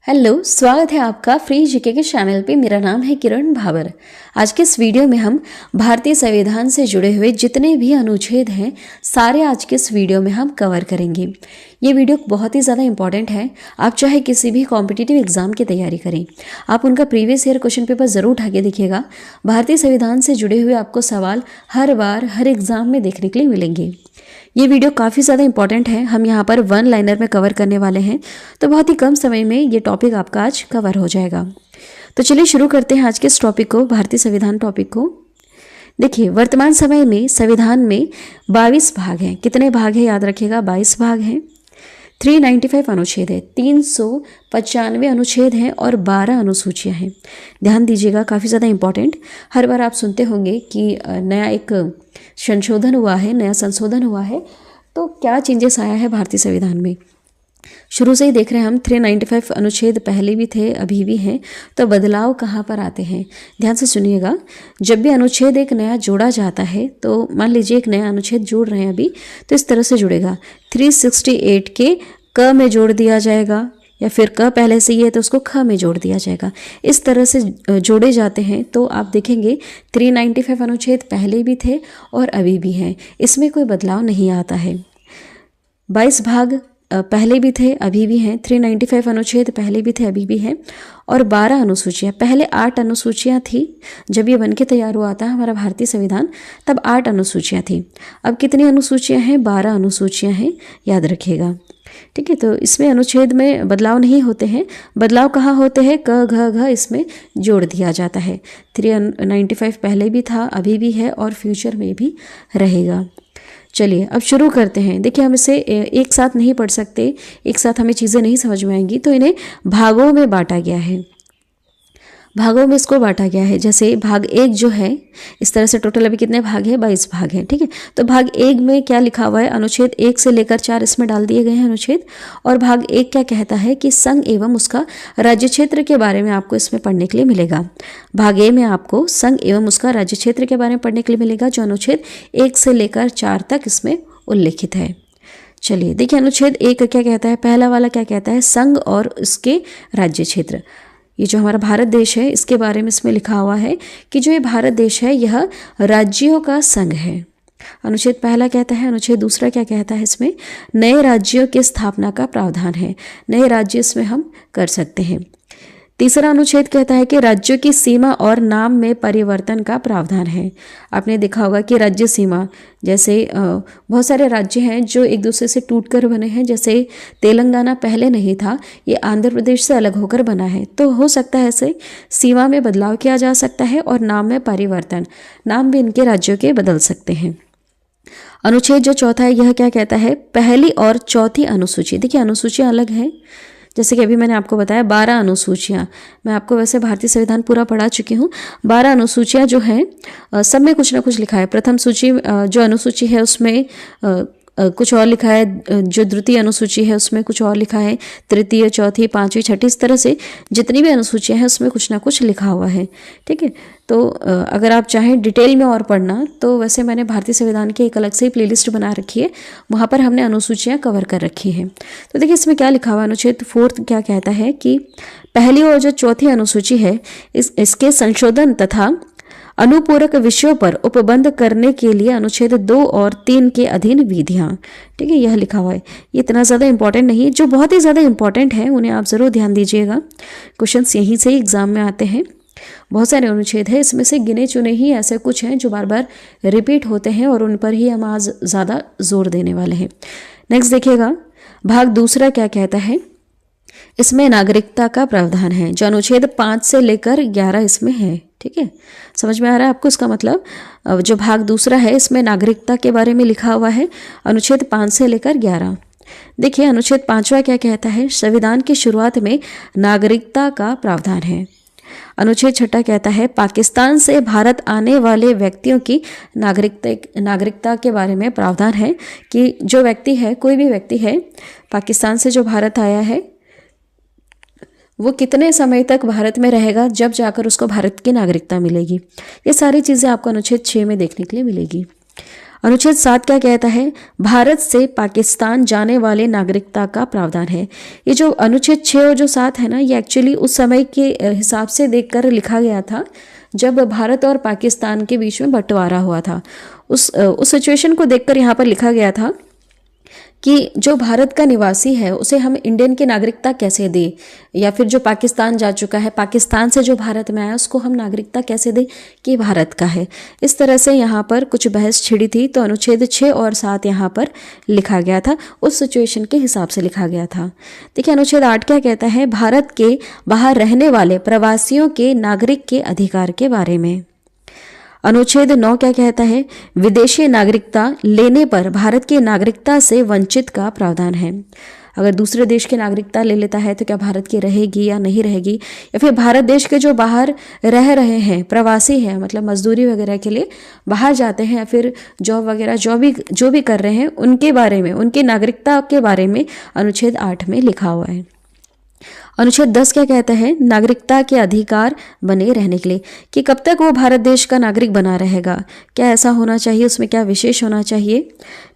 Hello, स्वागत है आपका फ्री जीके के चैनल पे। मेरा नाम है किरण भावर। आज के इस वीडियो में हम भारतीय संविधान से जुड़े हुए जितने भी अनुच्छेद हैं सारे आज के इस वीडियो में हम कवर करेंगे। ये वीडियो बहुत ही ज़्यादा इंपॉर्टेंट है। आप चाहे किसी भी कॉम्पिटिटिव एग्जाम की तैयारी करें, आप उनका प्रीवियस ईयर क्वेश्चन पेपर ज़रूर उठा के देखिएगा। भारतीय संविधान से जुड़े हुए आपको सवाल हर बार हर एग्ज़ाम में देखने के लिए मिलेंगे। ये वीडियो काफ़ी ज़्यादा इंपॉर्टेंट है। हम यहाँ पर वन लाइनर में कवर करने वाले हैं, तो बहुत ही कम समय में ये टॉपिक आपका आज कवर हो जाएगा। तो चलिए शुरू करते हैं आज के इस टॉपिक को, भारतीय संविधान टॉपिक को। देखिए, वर्तमान समय में संविधान में 22 भाग हैं। कितने भाग हैं याद रखिएगा, 22 भाग हैं। 395 अनुच्छेद है, 395 अनुच्छेद हैं और 12 अनुसूचियां हैं। ध्यान दीजिएगा, काफ़ी ज़्यादा इंपॉर्टेंट। हर बार आप सुनते होंगे कि नया एक संशोधन हुआ है, नया संशोधन हुआ है, तो क्या चेंजेस आया है भारतीय संविधान में। शुरू से ही देख रहे हैं हम 395 अनुच्छेद पहले भी थे, अभी भी हैं, तो बदलाव कहाँ पर आते हैं ध्यान से सुनिएगा। जब भी अनुच्छेद एक नया जोड़ा जाता है, तो मान लीजिए एक नया अनुच्छेद जोड़ रहे हैं अभी, तो इस तरह से जुड़ेगा। 368 के क में जोड़ दिया जाएगा, या फिर क पहले से ही है तो उसको ख में जोड़ दिया जाएगा। इस तरह से जोड़े जाते हैं। तो आप देखेंगे 395 अनुच्छेद पहले भी थे और अभी भी हैं, इसमें कोई बदलाव नहीं आता है। 22 भाग पहले भी थे, अभी भी हैं। 395 अनुच्छेद पहले भी थे, अभी भी हैं। और 12 अनुसूचियाँ, पहले 8 अनुसूचियाँ थी। जब ये बन के तैयार हुआ था हमारा भारतीय संविधान, तब 8 अनुसूचियाँ थी। अब कितनी अनुसूचियाँ हैं? 12 अनुसूचियाँ हैं, याद रखिएगा। ठीक है, तो इसमें अनुच्छेद में बदलाव नहीं होते हैं। बदलाव कहाँ होते हैं? क घ घ इसमें जोड़ दिया जाता है। 395 पहले भी था, अभी भी है और फ्यूचर में भी रहेगा। चलिए अब शुरू करते हैं। देखिए, हम इसे एक साथ नहीं पढ़ सकते, एक साथ हमें चीज़ें नहीं समझ में आएंगी, तो इन्हें भागों में बांटा गया है। भागों में इसको बांटा गया है। जैसे भाग 1 जो है, इस तरह से टोटल अभी कितने भाग हैं? 22 भाग हैं। ठीक है, तो भाग 1 में क्या लिखा हुआ है? अनुच्छेद 1 से लेकर 4 इसमें डाल दिए गए हैं अनुच्छेद। और भाग 1 क्या कहता है कि संघ एवं उसका राज्य क्षेत्र के बारे में आपको इसमें पढ़ने के लिए मिलेगा। भाग ए में आपको संघ एवं उसका राज्य क्षेत्र के बारे में पढ़ने के लिए मिलेगा, जो अनुच्छेद 1 से लेकर 4 तक इसमें उल्लिखित है। चलिए देखिए, अनुच्छेद 1 क्या कहता है? पहला वाला क्या कहता है? संघ और उसके राज्य क्षेत्र। ये जो हमारा भारत देश है, इसके बारे में इसमें लिखा हुआ है कि जो ये भारत देश है, यह राज्यों का संघ है। अनुच्छेद पहला कहता है। अनुच्छेद दूसरा क्या कहता है? इसमें नए राज्यों की स्थापना का प्रावधान है। नए राज्य इसमें हम कर सकते हैं। तीसरा अनुच्छेद कहता है कि राज्यों की सीमा और नाम में परिवर्तन का प्रावधान है। आपने देखा होगा कि राज्य सीमा, जैसे बहुत सारे राज्य हैं जो एक दूसरे से टूटकर बने हैं। जैसे तेलंगाना पहले नहीं था, ये आंध्र प्रदेश से अलग होकर बना है। तो हो सकता है ऐसे सीमा में बदलाव किया जा सकता है और नाम में परिवर्तन, नाम भी इनके राज्यों के बदल सकते हैं। अनुच्छेद जो चौथा है, यह क्या कहता है? पहली और चौथी अनुसूची। देखिए, अनुसूचियाँ अलग हैं। जैसे कि अभी मैंने आपको बताया 12 अनुसूचियाँ, मैं आपको वैसे भारतीय संविधान पूरा पढ़ा चुकी हूँ। 12 अनुसूचियाँ जो हैं, सब में कुछ ना कुछ लिखा है। प्रथम सूची जो अनुसूची है उसमें कुछ और लिखा है, जो द्वितीय अनुसूची है उसमें कुछ और लिखा है, तृतीय, चौथी, पांचवी, छठी, इस तरह से जितनी भी अनुसूचियाँ हैं उसमें कुछ ना कुछ लिखा हुआ है। ठीक है, तो अगर आप चाहें डिटेल में और पढ़ना, तो वैसे मैंने भारतीय संविधान की एक अलग से ही प्लेलिस्ट बना रखी है, वहाँ पर हमने अनुसूचियाँ कवर कर रखी हैं। तो देखिए इसमें क्या लिखा हुआ है। अनुच्छेद 4 क्या कहता है कि पहली और जो चौथी अनुसूची है, इसके संशोधन तथा अनुपूरक विषयों पर उपबंध करने के लिए अनुच्छेद 2 और 3 के अधीन विधियाँ। ठीक है, यह लिखा हुआ है। ये इतना ज़्यादा इंपॉर्टेंट नहीं है। जो बहुत ही ज़्यादा इंपॉर्टेंट है उन्हें आप ज़रूर ध्यान दीजिएगा। क्वेश्चंस यहीं से ही एग्जाम में आते हैं। बहुत सारे अनुच्छेद हैं, इसमें से गिने चुने ही ऐसे कुछ हैं जो बार बार रिपीट होते हैं और उन पर ही हम आज ज़्यादा जोर देने वाले हैं। नेक्स्ट देखिएगा, भाग दूसरा क्या कहता है? इसमें नागरिकता का प्रावधान है, जो अनुच्छेद 5 से लेकर 11 इसमें है। ठीक है, समझ में आ रहा है आपको? इसका मतलब जो भाग दूसरा है, इसमें नागरिकता के बारे में लिखा हुआ है, अनुच्छेद 5 से लेकर 11। देखिए, अनुच्छेद 5वां क्या कहता है? संविधान की शुरुआत में नागरिकता का प्रावधान है। अनुच्छेद 6 कहता है पाकिस्तान से भारत आने वाले व्यक्तियों की नागरिकता के बारे में प्रावधान है कि जो व्यक्ति है, कोई भी व्यक्ति है पाकिस्तान से जो भारत आया है, वो कितने समय तक भारत में रहेगा, जब जाकर उसको भारत की नागरिकता मिलेगी। ये सारी चीज़ें आपको अनुच्छेद 6 में देखने के लिए मिलेगी। अनुच्छेद 7 क्या कहता है? भारत से पाकिस्तान जाने वाले नागरिकता का प्रावधान है। ये जो अनुच्छेद 6 और जो 7 है ना, ये एक्चुअली उस समय के हिसाब से देखकर लिखा गया था जब भारत और पाकिस्तान के बीच में बंटवारा हुआ था। उस सिचुएशन को देखकर यहाँ पर लिखा गया था कि जो भारत का निवासी है उसे हम इंडियन की नागरिकता कैसे दें, या फिर जो पाकिस्तान जा चुका है, पाकिस्तान से जो भारत में आया उसको हम नागरिकता कैसे दें कि भारत का है। इस तरह से यहाँ पर कुछ बहस छिड़ी थी, तो अनुच्छेद 6 और 7 यहाँ पर लिखा गया था, उस सिचुएशन के हिसाब से लिखा गया था। देखिए अनुच्छेद 8 क्या कहता है? भारत के बाहर रहने वाले प्रवासियों के नागरिक के अधिकार के बारे में। अनुच्छेद 9 क्या कहता है? विदेशी नागरिकता लेने पर भारत की नागरिकता से वंचित का प्रावधान है। अगर दूसरे देश की नागरिकता ले लेता है तो क्या भारत की रहेगी या नहीं रहेगी, या फिर भारत देश के जो बाहर रह रहे हैं, प्रवासी हैं, मतलब मजदूरी वगैरह के लिए बाहर जाते हैं या फिर जॉब वगैरह जो भी कर रहे हैं, उनके बारे में, उनकी नागरिकता के बारे में अनुच्छेद 8 में लिखा हुआ है। अनुच्छेद 10 क्या कहता है? नागरिकता के अधिकार बने रहने के लिए, कि कब तक वो भारत देश का नागरिक बना रहेगा, क्या ऐसा होना चाहिए, उसमें क्या विशेष होना चाहिए।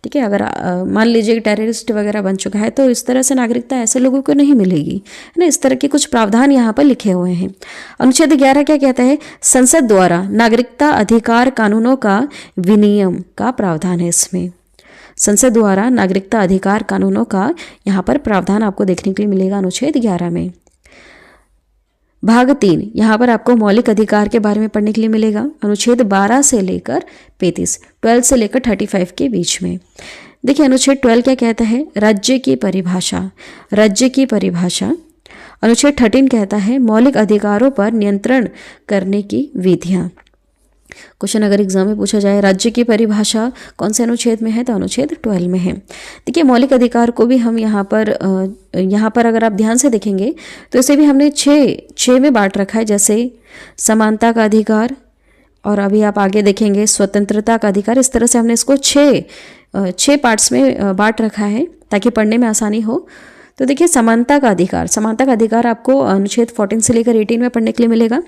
ठीक है, अगर मान लीजिए टेररिस्ट वगैरह बन चुका है तो इस तरह से नागरिकता ऐसे लोगों को नहीं मिलेगी, है ना। इस तरह के कुछ प्रावधान यहाँ पर लिखे हुए हैं। अनुच्छेद 11 क्या कहता है? संसद द्वारा नागरिकता अधिकार कानूनों का विनियम का प्रावधान है। इसमें संसद द्वारा नागरिकता अधिकार कानूनों का यहाँ पर प्रावधान आपको देखने के लिए मिलेगा अनुच्छेद 11 में। भाग 3 यहाँ पर आपको मौलिक अधिकार के बारे में पढ़ने के लिए मिलेगा, अनुच्छेद 12 से लेकर 35, 12 से लेकर 35 के बीच में। देखिए अनुच्छेद 12 क्या कहता है? राज्य की परिभाषा, राज्य की परिभाषा। अनुच्छेद 13 कहता है मौलिक अधिकारों पर नियंत्रण करने की विधियाँ। क्वेश्चन अगर एग्जाम में पूछा जाए राज्य की परिभाषा कौन से अनुच्छेद में है, तो अनुच्छेद 12 में है। देखिए मौलिक अधिकार को भी हम यहाँ पर अगर आप ध्यान से देखेंगे तो इसे भी हमने छः में बांट रखा है, जैसे समानता का अधिकार, और अभी आप आगे देखेंगे स्वतंत्रता का अधिकार। इस तरह से हमने इसको छः पार्ट्स में बांट रखा है ताकि पढ़ने में आसानी हो। तो देखिए समानता का अधिकार आपको अनुच्छेद 14 से लेकर 18 में पढ़ने के लिए मिलेगा।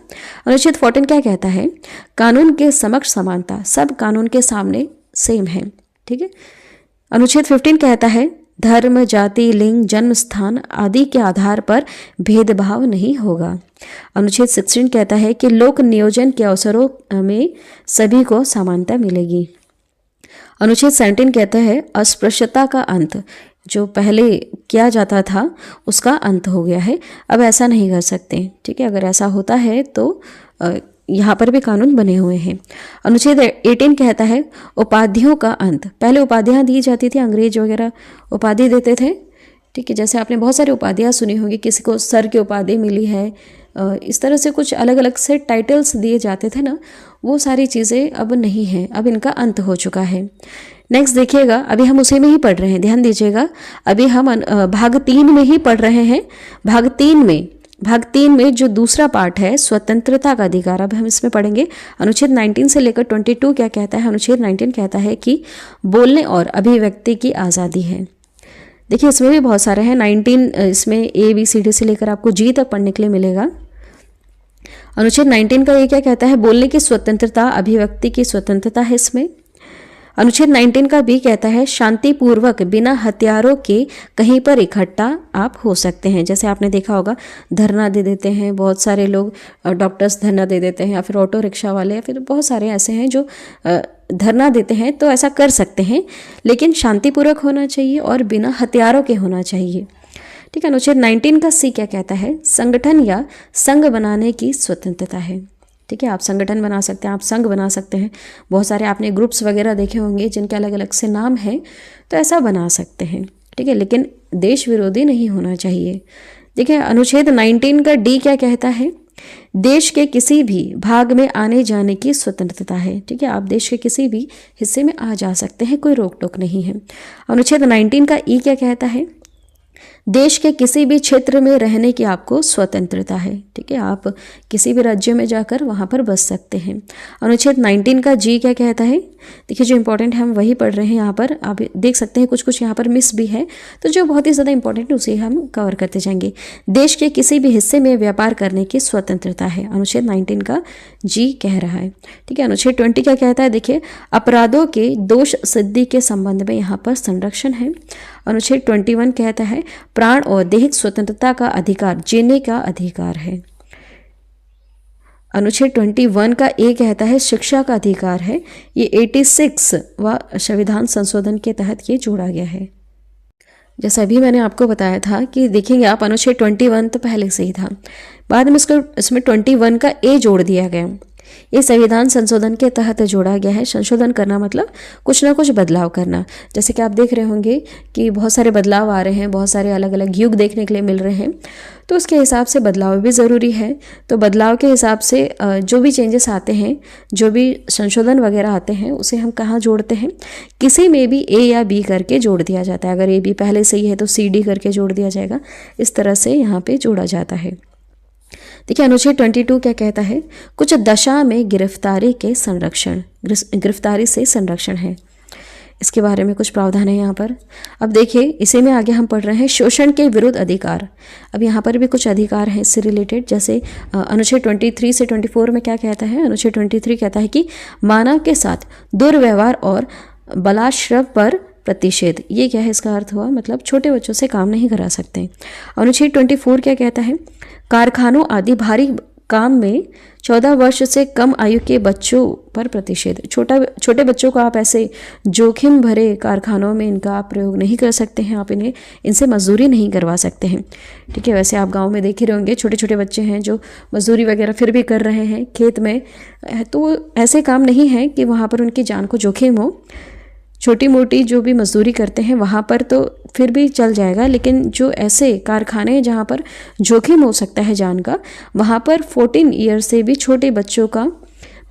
अनुच्छेद 14 क्या कहता है? कानून के समक्ष समानता, सब कानून के सामने सेम है। ठीक है। अनुच्छेद 15 कहता है धर्म, जाति, लिंग, जन्म स्थान आदि के आधार पर भेदभाव नहीं होगा। अनुच्छेद 16 कहता है कि लोक नियोजन के अवसरों में सभी को समानता मिलेगी। अनुच्छेद 17 कहता है अस्पृश्यता का अंत, जो पहले किया जाता था उसका अंत हो गया है, अब ऐसा नहीं कर सकते। ठीक है, अगर ऐसा होता है तो यहाँ पर भी कानून बने हुए हैं। अनुच्छेद 18 कहता है उपाधियों का अंत, पहले उपाधियाँ दी जाती थी, अंग्रेज वगैरह उपाधि देते थे। ठीक है, जैसे आपने बहुत सारी उपाधियाँ सुनी होगी, किसी को सर की उपाधि मिली है, इस तरह से कुछ अलग अलग से टाइटल्स दिए जाते थे ना, वो सारी चीज़ें अब नहीं हैं, अब इनका अंत हो चुका है। नेक्स्ट देखिएगा, अभी हम उसी में ही पढ़ रहे हैं, ध्यान दीजिएगा, अभी हम भाग 3 में ही पढ़ रहे हैं। भाग 3 में जो दूसरा पार्ट है स्वतंत्रता का अधिकार, अब हम इसमें पढ़ेंगे। अनुच्छेद 19 से लेकर 22 क्या कहता है? अनुच्छेद 19 कहता है कि बोलने और अभिव्यक्ति की आज़ादी है। देखिए इसमें भी बहुत सारे हैं, 19 इसमें ABCD से लेकर आपको G तक पढ़ने के लिए मिलेगा। अनुच्छेद 19 का ये क्या कहता है? बोलने की स्वतंत्रता, अभिव्यक्ति की स्वतंत्रता है इसमें। अनुच्छेद 19 का भी कहता है शांतिपूर्वक बिना हथियारों के कहीं पर इकट्ठा आप हो सकते हैं। जैसे आपने देखा होगा धरना दे देते हैं बहुत सारे लोग, डॉक्टर्स धरना दे देते हैं, या फिर ऑटो रिक्शा वाले, या फिर बहुत सारे ऐसे हैं जो धरना देते हैं, तो ऐसा कर सकते हैं, लेकिन शांतिपूर्वक होना चाहिए और बिना हथियारों के होना चाहिए। ठीक है। अनुच्छेद 19 का C क्या कहता है? संगठन या संघ बनाने की स्वतंत्रता है। ठीक है, आप संगठन बना सकते हैं, आप संघ बना सकते हैं, बहुत सारे आपने ग्रुप्स वगैरह देखे होंगे जिनके अलग अलग से नाम हैं, तो ऐसा बना सकते हैं। ठीक है, लेकिन देश विरोधी नहीं होना चाहिए। देखिए अनुच्छेद 19 का D क्या कहता है? देश के किसी भी भाग में आने जाने की स्वतंत्रता है। ठीक है, आप देश के किसी भी हिस्से में आ जा सकते हैं, कोई रोक टोक नहीं है। अनुच्छेद 19 का E क्या कहता है? देश के किसी भी क्षेत्र में रहने की आपको स्वतंत्रता है। ठीक है, आप किसी भी राज्य में जाकर वहाँ पर बस सकते हैं। अनुच्छेद 19 का जी क्या कहता है? देखिए, जो इंपॉर्टेंट है हम वही पढ़ रहे हैं। यहाँ पर आप देख सकते हैं कुछ कुछ यहाँ पर मिस भी है, तो जो बहुत ही ज़्यादा इंपॉर्टेंट है उसे हम कवर करते जाएंगे। देश के किसी भी हिस्से में व्यापार करने की स्वतंत्रता है, अनुच्छेद 19 का जी कह रहा है। ठीक है, अनुच्छेद 20 क्या कहता है? देखिए, अपराधों के दोष सिद्धि के संबंध में यहाँ पर संरक्षण है। अनुच्छेद 21 कहता है प्राण और दैहिक स्वतंत्रता का अधिकार, जीने का अधिकार है। अनुच्छेद 21 का ए कहता है शिक्षा का अधिकार है। ये 86वां संविधान संशोधन के तहत ये जोड़ा गया है। जैसा अभी मैंने आपको बताया था कि देखेंगे आप, अनुच्छेद 21 तो पहले से ही था, बाद में इसमें 21 का ए जोड़ दिया गया। ये संविधान संशोधन के तहत जोड़ा गया है। संशोधन करना मतलब कुछ ना कुछ बदलाव करना। जैसे कि आप देख रहे होंगे कि बहुत सारे बदलाव आ रहे हैं, बहुत सारे अलग अलग युग देखने के लिए मिल रहे हैं, तो उसके हिसाब से बदलाव भी ज़रूरी है। तो बदलाव के हिसाब से जो भी चेंजेस आते हैं, जो भी संशोधन वगैरह आते हैं, उसे हम कहाँ जोड़ते हैं? किसी में भी ए या बी करके जोड़ दिया जाता है। अगर ए बी पहले से ही है तो सी डी करके जोड़ दिया जाएगा। इस तरह से यहाँ पे जोड़ा जाता है। देखिए, अनुच्छेद 22 क्या कहता है? कुछ दशा में गिरफ्तारी के संरक्षण, गिरफ्तारी से संरक्षण है। इसके बारे में कुछ प्रावधान है यहाँ पर। अब देखिए, इसी में आगे हम पढ़ रहे हैं शोषण के विरुद्ध अधिकार। अब यहाँ पर भी कुछ अधिकार हैं इससे रिलेटेड। जैसे अनुच्छेद 23 से 24 में क्या कहता है? अनुच्छेद 23 कहता है कि मानव के साथ दुर्व्यवहार और बलात्कार पर प्रतिषेध। ये क्या है? इसका अर्थ हुआ मतलब छोटे बच्चों से काम नहीं करा सकते। अनुच्छेद 24 क्या कहता है? कारखानों आदि भारी काम में 14 वर्ष से कम आयु के बच्चों पर प्रतिषेध। छोटे बच्चों को आप ऐसे जोखिम भरे कारखानों में इनका आप प्रयोग नहीं कर सकते हैं। आप इनसे मजदूरी नहीं करवा सकते हैं। ठीक है, वैसे आप गांव में देख ही रहे होंगे, छोटे छोटे बच्चे हैं जो मजदूरी वगैरह फिर भी कर रहे हैं खेत में। तो ऐसे काम नहीं है कि वहाँ पर उनकी जान को जोखिम हो। छोटी मोटी जो भी मजदूरी करते हैं वहाँ पर तो फिर भी चल जाएगा, लेकिन जो ऐसे कारखाने जहाँ पर जोखिम हो सकता है जान का, वहाँ पर 14 ईयर से भी छोटे बच्चों का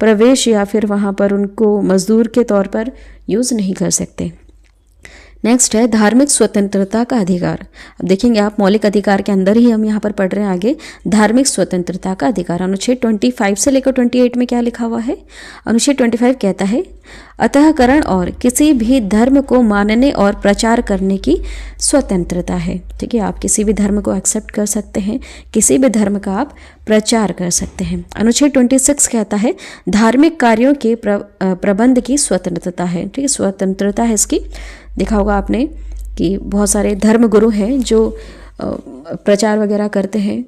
प्रवेश या फिर वहाँ पर उनको मजदूर के तौर पर यूज़ नहीं कर सकते। नेक्स्ट है धार्मिक स्वतंत्रता का अधिकार। अब देखेंगे आप, मौलिक अधिकार के अंदर ही हम यहाँ पर पढ़ रहे हैं आगे, धार्मिक स्वतंत्रता का अधिकार। अनुच्छेद 25 से लेकर 28 में क्या लिखा हुआ है? अनुच्छेद 25 कहता है अतःकरण और किसी भी धर्म को मानने और प्रचार करने की स्वतंत्रता है। ठीक है, आप किसी भी धर्म को एक्सेप्ट कर सकते हैं, किसी भी धर्म का आप प्रचार कर सकते हैं। अनुच्छेद 26 कहता है धार्मिक कार्यों के प्रबंध की स्वतंत्रता है। ठीक है, स्वतंत्रता है इसकी। देखा होगा आपने कि बहुत सारे धर्म गुरु हैं जो प्रचार वगैरह करते हैं।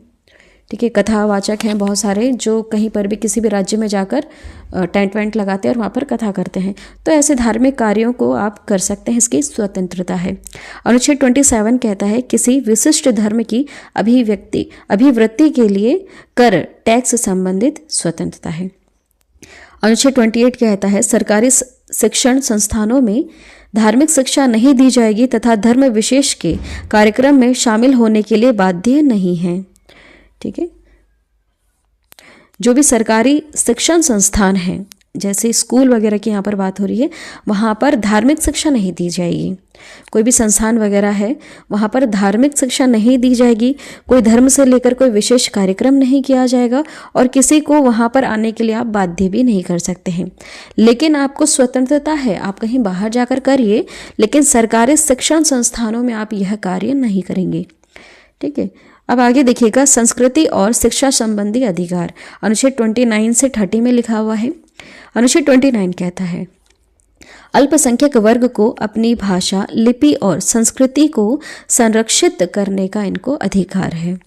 ठीक है, कथावाचक हैं बहुत सारे जो कहीं पर भी किसी भी राज्य में जाकर टेंट वेंट लगाते हैं और वहाँ पर कथा करते हैं। तो ऐसे धार्मिक कार्यों को आप कर सकते हैं, इसकी स्वतंत्रता है। अनुच्छेद 27 कहता है किसी विशिष्ट धर्म की अभिवृत्ति के लिए कर टैक्स संबंधित स्वतंत्रता है। अनुच्छेद 28 कहता है सरकारी शिक्षण संस्थानों में धार्मिक शिक्षा नहीं दी जाएगी तथा धर्म विशेष के कार्यक्रम में शामिल होने के लिए बाध्य नहीं है। ठीक है, जो भी सरकारी शिक्षण संस्थान हैं, जैसे स्कूल वगैरह की यहाँ पर बात हो रही है, वहाँ पर धार्मिक शिक्षा नहीं दी जाएगी। कोई भी संस्थान वगैरह है वहाँ पर धार्मिक शिक्षा नहीं दी जाएगी, कोई धर्म से लेकर कोई विशेष कार्यक्रम नहीं किया जाएगा और किसी को वहाँ पर आने के लिए आप बाध्य भी नहीं कर सकते हैं। लेकिन आपको स्वतंत्रता है, आप कहीं बाहर जाकर करिए, लेकिन सरकारी शिक्षण संस्थानों में आप यह कार्य नहीं करेंगे। ठीक है, अब आगे देखिएगा संस्कृति और शिक्षा संबंधी अधिकार। अनुच्छेद 29 से 30 में लिखा हुआ है। अनुच्छेद 29 कहता है अल्पसंख्यक वर्ग को अपनी भाषा, लिपि और संस्कृति को संरक्षित करने का इनको अधिकार है।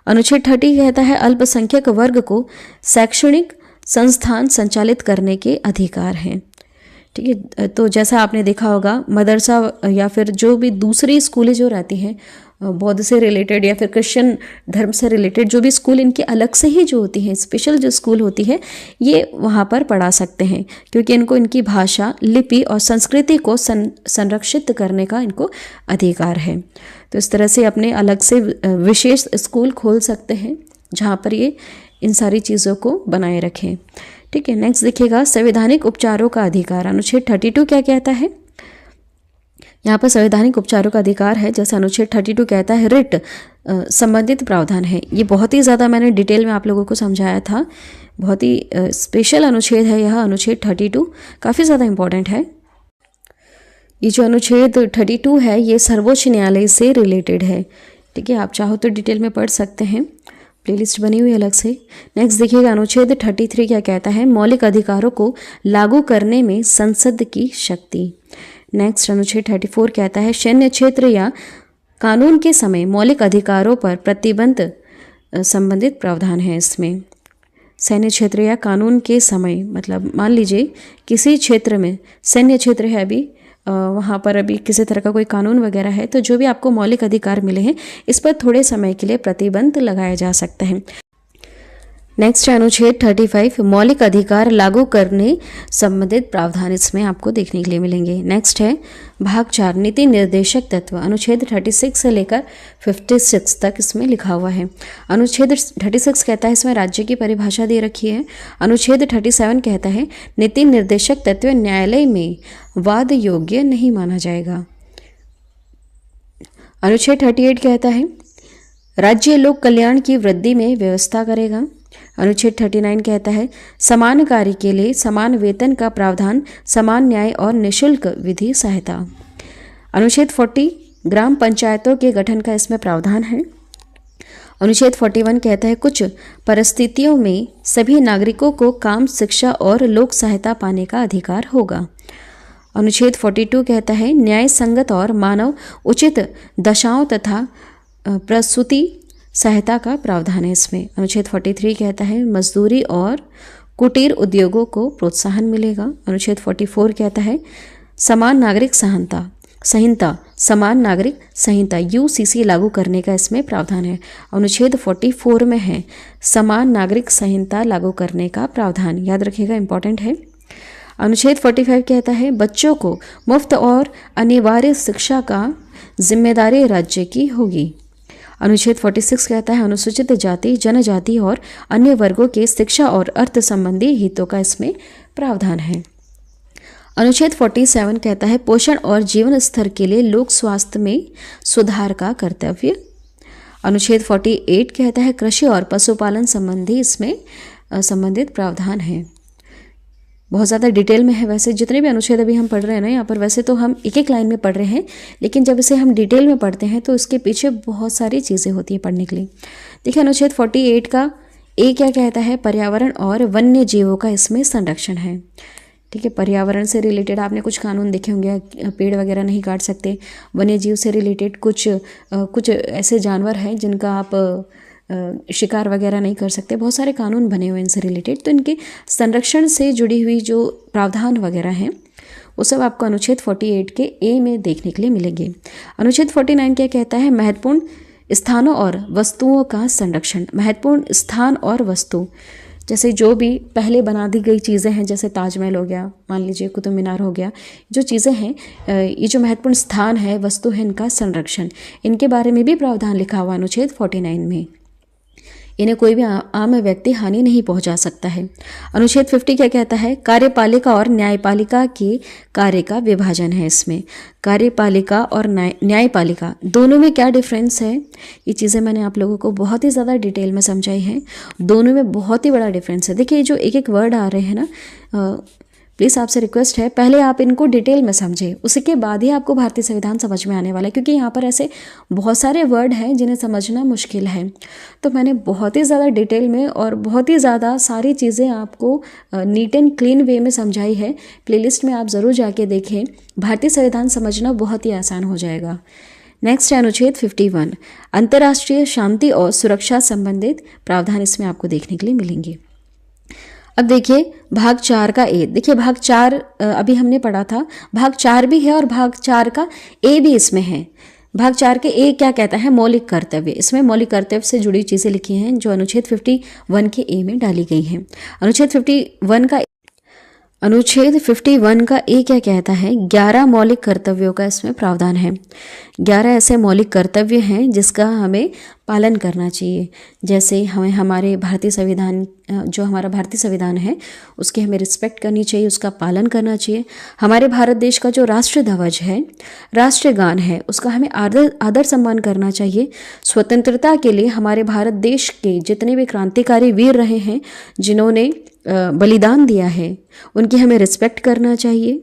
अनुच्छेद 30 कहता है अल्पसंख्यक वर्ग को शैक्षणिक संस्थान संचालित करने के अधिकार हैं। ठीक है, तो जैसा आपने देखा होगा मदरसा या फिर जो भी दूसरी स्कूलें जो रहती हैं बौद्ध से रिलेटेड या फिर क्रिश्चियन धर्म से रिलेटेड, जो भी स्कूल इनकी अलग से ही जो होती हैं, स्पेशल जो स्कूल होती है, ये वहाँ पर पढ़ा सकते हैं क्योंकि इनको इनकी भाषा, लिपि और संस्कृति को संरक्षित करने का इनको अधिकार है। तो इस तरह से अपने अलग से विशेष स्कूल खोल सकते हैं जहाँ पर ये इन सारी चीज़ों को बनाए रखें। ठीक है, नेक्स्ट देखिएगा संवैधानिक उपचारों का अधिकार। अनुच्छेद 32 क्या कहता है? यहाँ पर संवैधानिक उपचारों का अधिकार है, जैसे अनुच्छेद 32 कहता है रिट संबंधित प्रावधान है। ये बहुत ही ज़्यादा मैंने डिटेल में आप लोगों को समझाया था, बहुत ही स्पेशल अनुच्छेद है यह अनुच्छेद 32, काफ़ी ज़्यादा इम्पॉर्टेंट है। ये जो अनुच्छेद 32 है ये सर्वोच्च न्यायालय से रिलेटेड है, ठीक है। आप चाहो तो डिटेल में पढ़ सकते हैं, प्लेलिस्ट बनी हुई अलग से। नेक्स्ट देखिएगा अनुच्छेद 33 क्या कहता है, मौलिक अधिकारों को लागू करने में संसद की शक्ति। नेक्स्ट अनुच्छेद 34 कहता है सैन्य क्षेत्र या कानून के समय मौलिक अधिकारों पर प्रतिबंध संबंधित प्रावधान है इसमें। सैन्य क्षेत्र या कानून के समय मतलब मान लीजिए किसी क्षेत्र में सैन्य क्षेत्र है, अभी वहाँ पर अभी किसी तरह का कोई कानून वगैरह है, तो जो भी आपको मौलिक अधिकार मिले हैं इस पर थोड़े समय के लिए प्रतिबंध लगाया जा सकता है। नेक्स्ट अनुच्छेद 35 मौलिक अधिकार लागू करने संबंधित प्रावधान इसमें आपको देखने के लिए मिलेंगे। नेक्स्ट है भाग 4 नीति निर्देशक तत्व, अनुच्छेद 36 से लेकर 56 तक इसमें लिखा हुआ है। अनुच्छेद 36 कहता है इसमें राज्य की परिभाषा दे रखी है। अनुच्छेद 37 कहता है नीति निर्देशक तत्व न्यायालय में वाद योग्य नहीं माना जाएगा। अनुच्छेद 38 कहता है राज्य लोक कल्याण की वृद्धि में व्यवस्था करेगा। अनुच्छेद 39 कहता है समान कार्य के लिए समान वेतन का प्रावधान, समान न्याय और निःशुल्क विधि सहायता। अनुच्छेद 40 ग्राम पंचायतों के गठन का इसमें प्रावधान है। अनुच्छेद 41 कहता है कुछ परिस्थितियों में सभी नागरिकों को काम, शिक्षा और लोक सहायता पाने का अधिकार होगा। अनुच्छेद 42 कहता है न्याय संगत और मानव उचित दशाओं तथा प्रसूति सहायता का प्रावधान है इसमें। अनुच्छेद 43 कहता है मजदूरी और कुटीर उद्योगों को प्रोत्साहन मिलेगा। अनुच्छेद 44 कहता है समान नागरिक संहिता समान नागरिक संहिता यूसीसी लागू करने का इसमें प्रावधान है। अनुच्छेद 44 में है समान नागरिक संहिता लागू करने का प्रावधान, याद रखिएगा, इंपॉर्टेंट है। अनुच्छेद 45 कहता है बच्चों को मुफ्त और अनिवार्य शिक्षा का जिम्मेदारी राज्य की होगी। अनुच्छेद 46 कहता है अनुसूचित जाति, जनजाति और अन्य वर्गों के शिक्षा और अर्थ संबंधी हितों का इसमें प्रावधान है। अनुच्छेद 47 कहता है पोषण और जीवन स्तर के लिए लोक स्वास्थ्य में सुधार का कर्तव्य। अनुच्छेद 48 कहता है कृषि और पशुपालन संबंधी इसमें संबंधित प्रावधान है। बहुत ज़्यादा डिटेल में है, वैसे जितने भी अनुच्छेद अभी हम पढ़ रहे हैं ना यहाँ पर, वैसे तो हम एक एक लाइन में पढ़ रहे हैं, लेकिन जब इसे हम डिटेल में पढ़ते हैं तो इसके पीछे बहुत सारी चीज़ें होती हैं पढ़ने के लिए। देखिए अनुच्छेद 48 का ए क्या कहता है, पर्यावरण और वन्य जीवों का इसमें संरक्षण है, ठीक है। पर्यावरण से रिलेटेड आपने कुछ कानून देखे होंगे, पेड़ वगैरह नहीं काट सकते। वन्य जीव से रिलेटेड कुछ ऐसे जानवर हैं जिनका आप शिकार वगैरह नहीं कर सकते, बहुत सारे कानून बने हुए हैं इनसे रिलेटेड। तो इनके संरक्षण से जुड़ी हुई जो प्रावधान वगैरह हैं वो सब आपको अनुच्छेद 48 के ए में देखने के लिए मिलेंगे। अनुच्छेद 49 क्या कहता है, महत्वपूर्ण स्थानों और वस्तुओं का संरक्षण। महत्वपूर्ण स्थान और वस्तु जैसे जो भी पहले बना दी गई चीज़ें हैं, जैसे ताजमहल हो गया, मान लीजिए कुतुब मीनार हो गया, जो चीज़ें हैं, ये जो महत्वपूर्ण स्थान है, वस्तु है, इनका संरक्षण, इनके बारे में भी प्रावधान लिखा हुआ अनुच्छेद 49 में। इन्हें कोई भी आम व्यक्ति हानि नहीं पहुंचा सकता है। अनुच्छेद 50 क्या कहता है, कार्यपालिका और न्यायपालिका के कार्य का विभाजन है इसमें। कार्यपालिका और न्यायपालिका दोनों में क्या डिफरेंस है, ये चीज़ें मैंने आप लोगों को बहुत ही ज़्यादा डिटेल में समझाई हैं। दोनों में बहुत ही बड़ा डिफरेंस है। देखिए जो एक एक वर्ड आ रहे हैं ना, प्लीज़ आपसे रिक्वेस्ट है पहले आप इनको डिटेल में समझें, उसके बाद ही आपको भारतीय संविधान समझ में आने वाला है, क्योंकि यहाँ पर ऐसे बहुत सारे वर्ड हैं जिन्हें समझना मुश्किल है। तो मैंने बहुत ही ज़्यादा डिटेल में और बहुत ही ज़्यादा सारी चीज़ें आपको नीट एंड क्लीन वे में समझाई है। प्लेलिस्ट में आप ज़रूर जाके देखें, भारतीय संविधान समझना बहुत ही आसान हो जाएगा। नेक्स्ट है अनुच्छेद 51, अंतर्राष्ट्रीय शांति और सुरक्षा संबंधित प्रावधान इसमें आपको देखने के लिए मिलेंगे। अब देखिए भाग 4 का ए, देखिए भाग 4 अभी हमने पढ़ा था, भाग 4 भी है और भाग 4 का ए भी इसमें है। भाग 4 के ए क्या कहता है, मौलिक कर्तव्य। इसमें मौलिक कर्तव्य से जुड़ी चीज़ें लिखी हैं जो अनुच्छेद 51 के ए में डाली गई हैं। अनुच्छेद 51 का अनुच्छेद 51 का ए क्या कहता है? 11 मौलिक कर्तव्यों का इसमें प्रावधान है। 11 ऐसे मौलिक कर्तव्य हैं जिसका हमें पालन करना चाहिए। जैसे हमें हमारे भारतीय संविधान, जो हमारा भारतीय संविधान है उसकी हमें रिस्पेक्ट करनी चाहिए, उसका पालन करना चाहिए। हमारे भारत देश का जो राष्ट्र ध्वज है, राष्ट्रगान है, उसका हमें आदर सम्मान करना चाहिए। स्वतंत्रता के लिए हमारे भारत देश के जितने भी क्रांतिकारी वीर रहे हैं, जिन्होंने बलिदान दिया है, उनकी हमें रिस्पेक्ट करना चाहिए।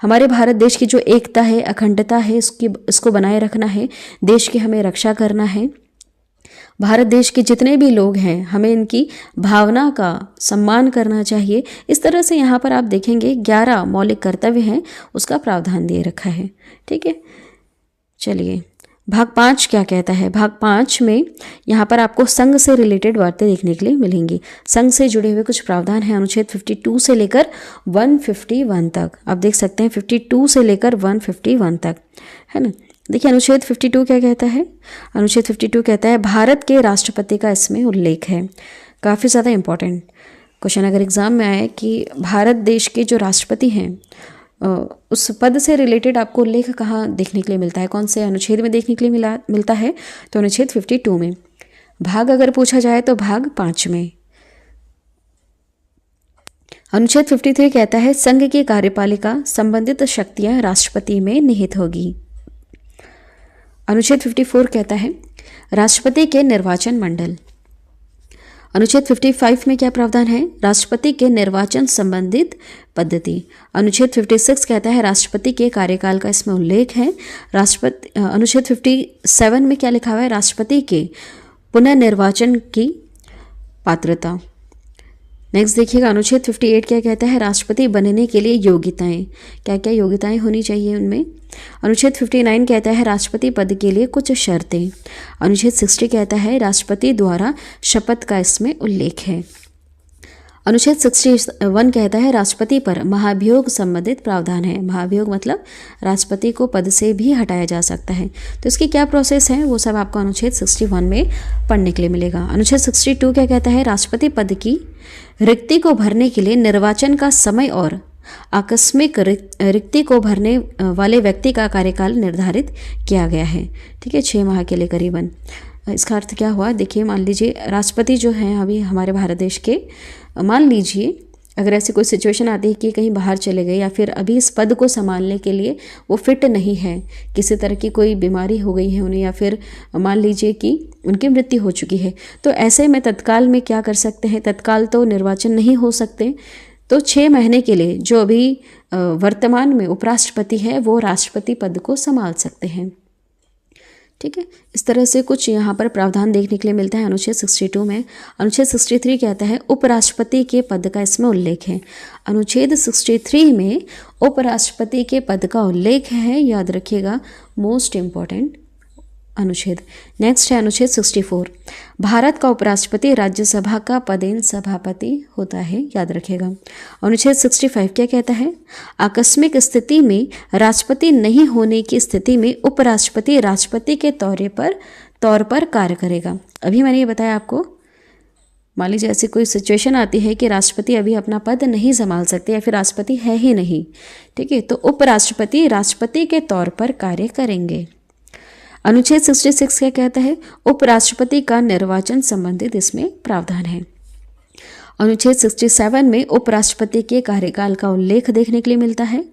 हमारे भारत देश की जो एकता है, अखंडता है, इसको बनाए रखना है। देश की हमें रक्षा करना है। भारत देश के जितने भी लोग हैं, हमें इनकी भावना का सम्मान करना चाहिए। इस तरह से यहाँ पर आप देखेंगे 11 मौलिक कर्तव्य हैं, उसका प्रावधान दे रखा है। ठीक है, चलिए भाग 5 क्या कहता है? भाग 5 में यहाँ पर आपको संघ से रिलेटेड बातें देखने के लिए मिलेंगी। संघ से जुड़े हुए कुछ प्रावधान हैं अनुच्छेद 52 से लेकर 151 तक। आप देख सकते हैं 52 से लेकर 151 तक, है ना। देखिए अनुच्छेद 52 क्या कहता है? अनुच्छेद 52 कहता है भारत के राष्ट्रपति का इसमें उल्लेख है। काफ़ी ज़्यादा इंपॉर्टेंट क्वेश्चन अगर एग्जाम में आए कि भारत देश के जो राष्ट्रपति हैं उस पद से रिलेटेड आपको उल्लेख कहाँ देखने के लिए मिलता है, कौन से अनुच्छेद में देखने के लिए मिलता है? तो अनुच्छेद 52 में। भाग अगर पूछा जाए तो भाग 5 में। अनुच्छेद 53 कहता है संघ की कार्यपालिका संबंधित शक्तियां राष्ट्रपति में निहित होगी। अनुच्छेद 54 कहता है राष्ट्रपति के निर्वाचन मंडल। अनुच्छेद 55 में क्या प्रावधान है? राष्ट्रपति के निर्वाचन संबंधित पद्धति। अनुच्छेद 56 कहता है राष्ट्रपति के कार्यकाल का इसमें उल्लेख है। अनुच्छेद 57 में क्या लिखा हुआ है? राष्ट्रपति के पुनर्निर्वाचन की पात्रता। नेक्स्ट देखिएगा अनुच्छेद 58 क्या कहता है? राष्ट्रपति बनने के लिए योग्यताएं, क्या क्या योग्यताएं होनी चाहिए उनमें। अनुच्छेद 59 कहता है राष्ट्रपति पद के लिए कुछ शर्तें। अनुच्छेद 60 कहता है राष्ट्रपति द्वारा शपथ का इसमें उल्लेख है। अनुच्छेद 61 कहता है राष्ट्रपति पर महाभियोग संबंधित प्रावधान है। महाभियोग मतलब राष्ट्रपति को पद से भी हटाया जा सकता है। तो इसकी क्या प्रोसेस है वो सब आपको अनुच्छेद 61 में पढ़ने के लिए मिलेगा। अनुच्छेद 62 क्या कहता है? राष्ट्रपति पद की रिक्ति को भरने के लिए निर्वाचन का समय और आकस्मिक रिक्ति को भरने वाले व्यक्ति का कार्यकाल निर्धारित किया गया है। ठीक है, 6 माह के लिए करीबन। इसका अर्थ क्या हुआ? देखिए मान लीजिए राष्ट्रपति जो हैं अभी हमारे भारत देश के, मान लीजिए अगर ऐसी कोई सिचुएशन आती है कि कहीं बाहर चले गए या फिर अभी इस पद को संभालने के लिए वो फिट नहीं है, किसी तरह की कोई बीमारी हो गई है उन्हें, या फिर मान लीजिए कि उनकी मृत्यु हो चुकी है, तो ऐसे में तत्काल में क्या कर सकते हैं? तत्काल तो निर्वाचन नहीं हो सकते, तो 6 महीने के लिए जो अभी वर्तमान में उपराष्ट्रपति है वो राष्ट्रपति पद को संभाल सकते हैं। ठीक है, इस तरह से कुछ यहाँ पर प्रावधान देखने के लिए मिलता है अनुच्छेद 62 में। अनुच्छेद 63 कहता है उपराष्ट्रपति के पद का इसमें उल्लेख है। अनुच्छेद 63 में उपराष्ट्रपति के पद का उल्लेख है, याद रखिएगा, मोस्ट इम्पॉर्टेंट अनुच्छेद। नेक्स्ट है अनुच्छेद 64। भारत का उपराष्ट्रपति राज्यसभा का पदेन सभापति होता है, याद रखेगा। अनुच्छेद 65 क्या कहता है? आकस्मिक स्थिति में राष्ट्रपति नहीं होने की स्थिति में उपराष्ट्रपति राष्ट्रपति के तौर पर कार्य करेगा। अभी मैंने ये बताया आपको, मान लीजिए ऐसी कोई सिचुएशन आती है कि राष्ट्रपति अभी अपना पद नहीं संभाल सकते या फिर राष्ट्रपति है ही नहीं, ठीक है, तो उपराष्ट्रपति राष्ट्रपति के तौर पर कार्य करेंगे। अनुच्छेद 66 क्या कहता है? उपराष्ट्रपति का निर्वाचन संबंधित इसमें प्रावधान है। अनुच्छेद 67 में उपराष्ट्रपति के कार्यकाल का उल्लेख देखने के लिए मिलता है।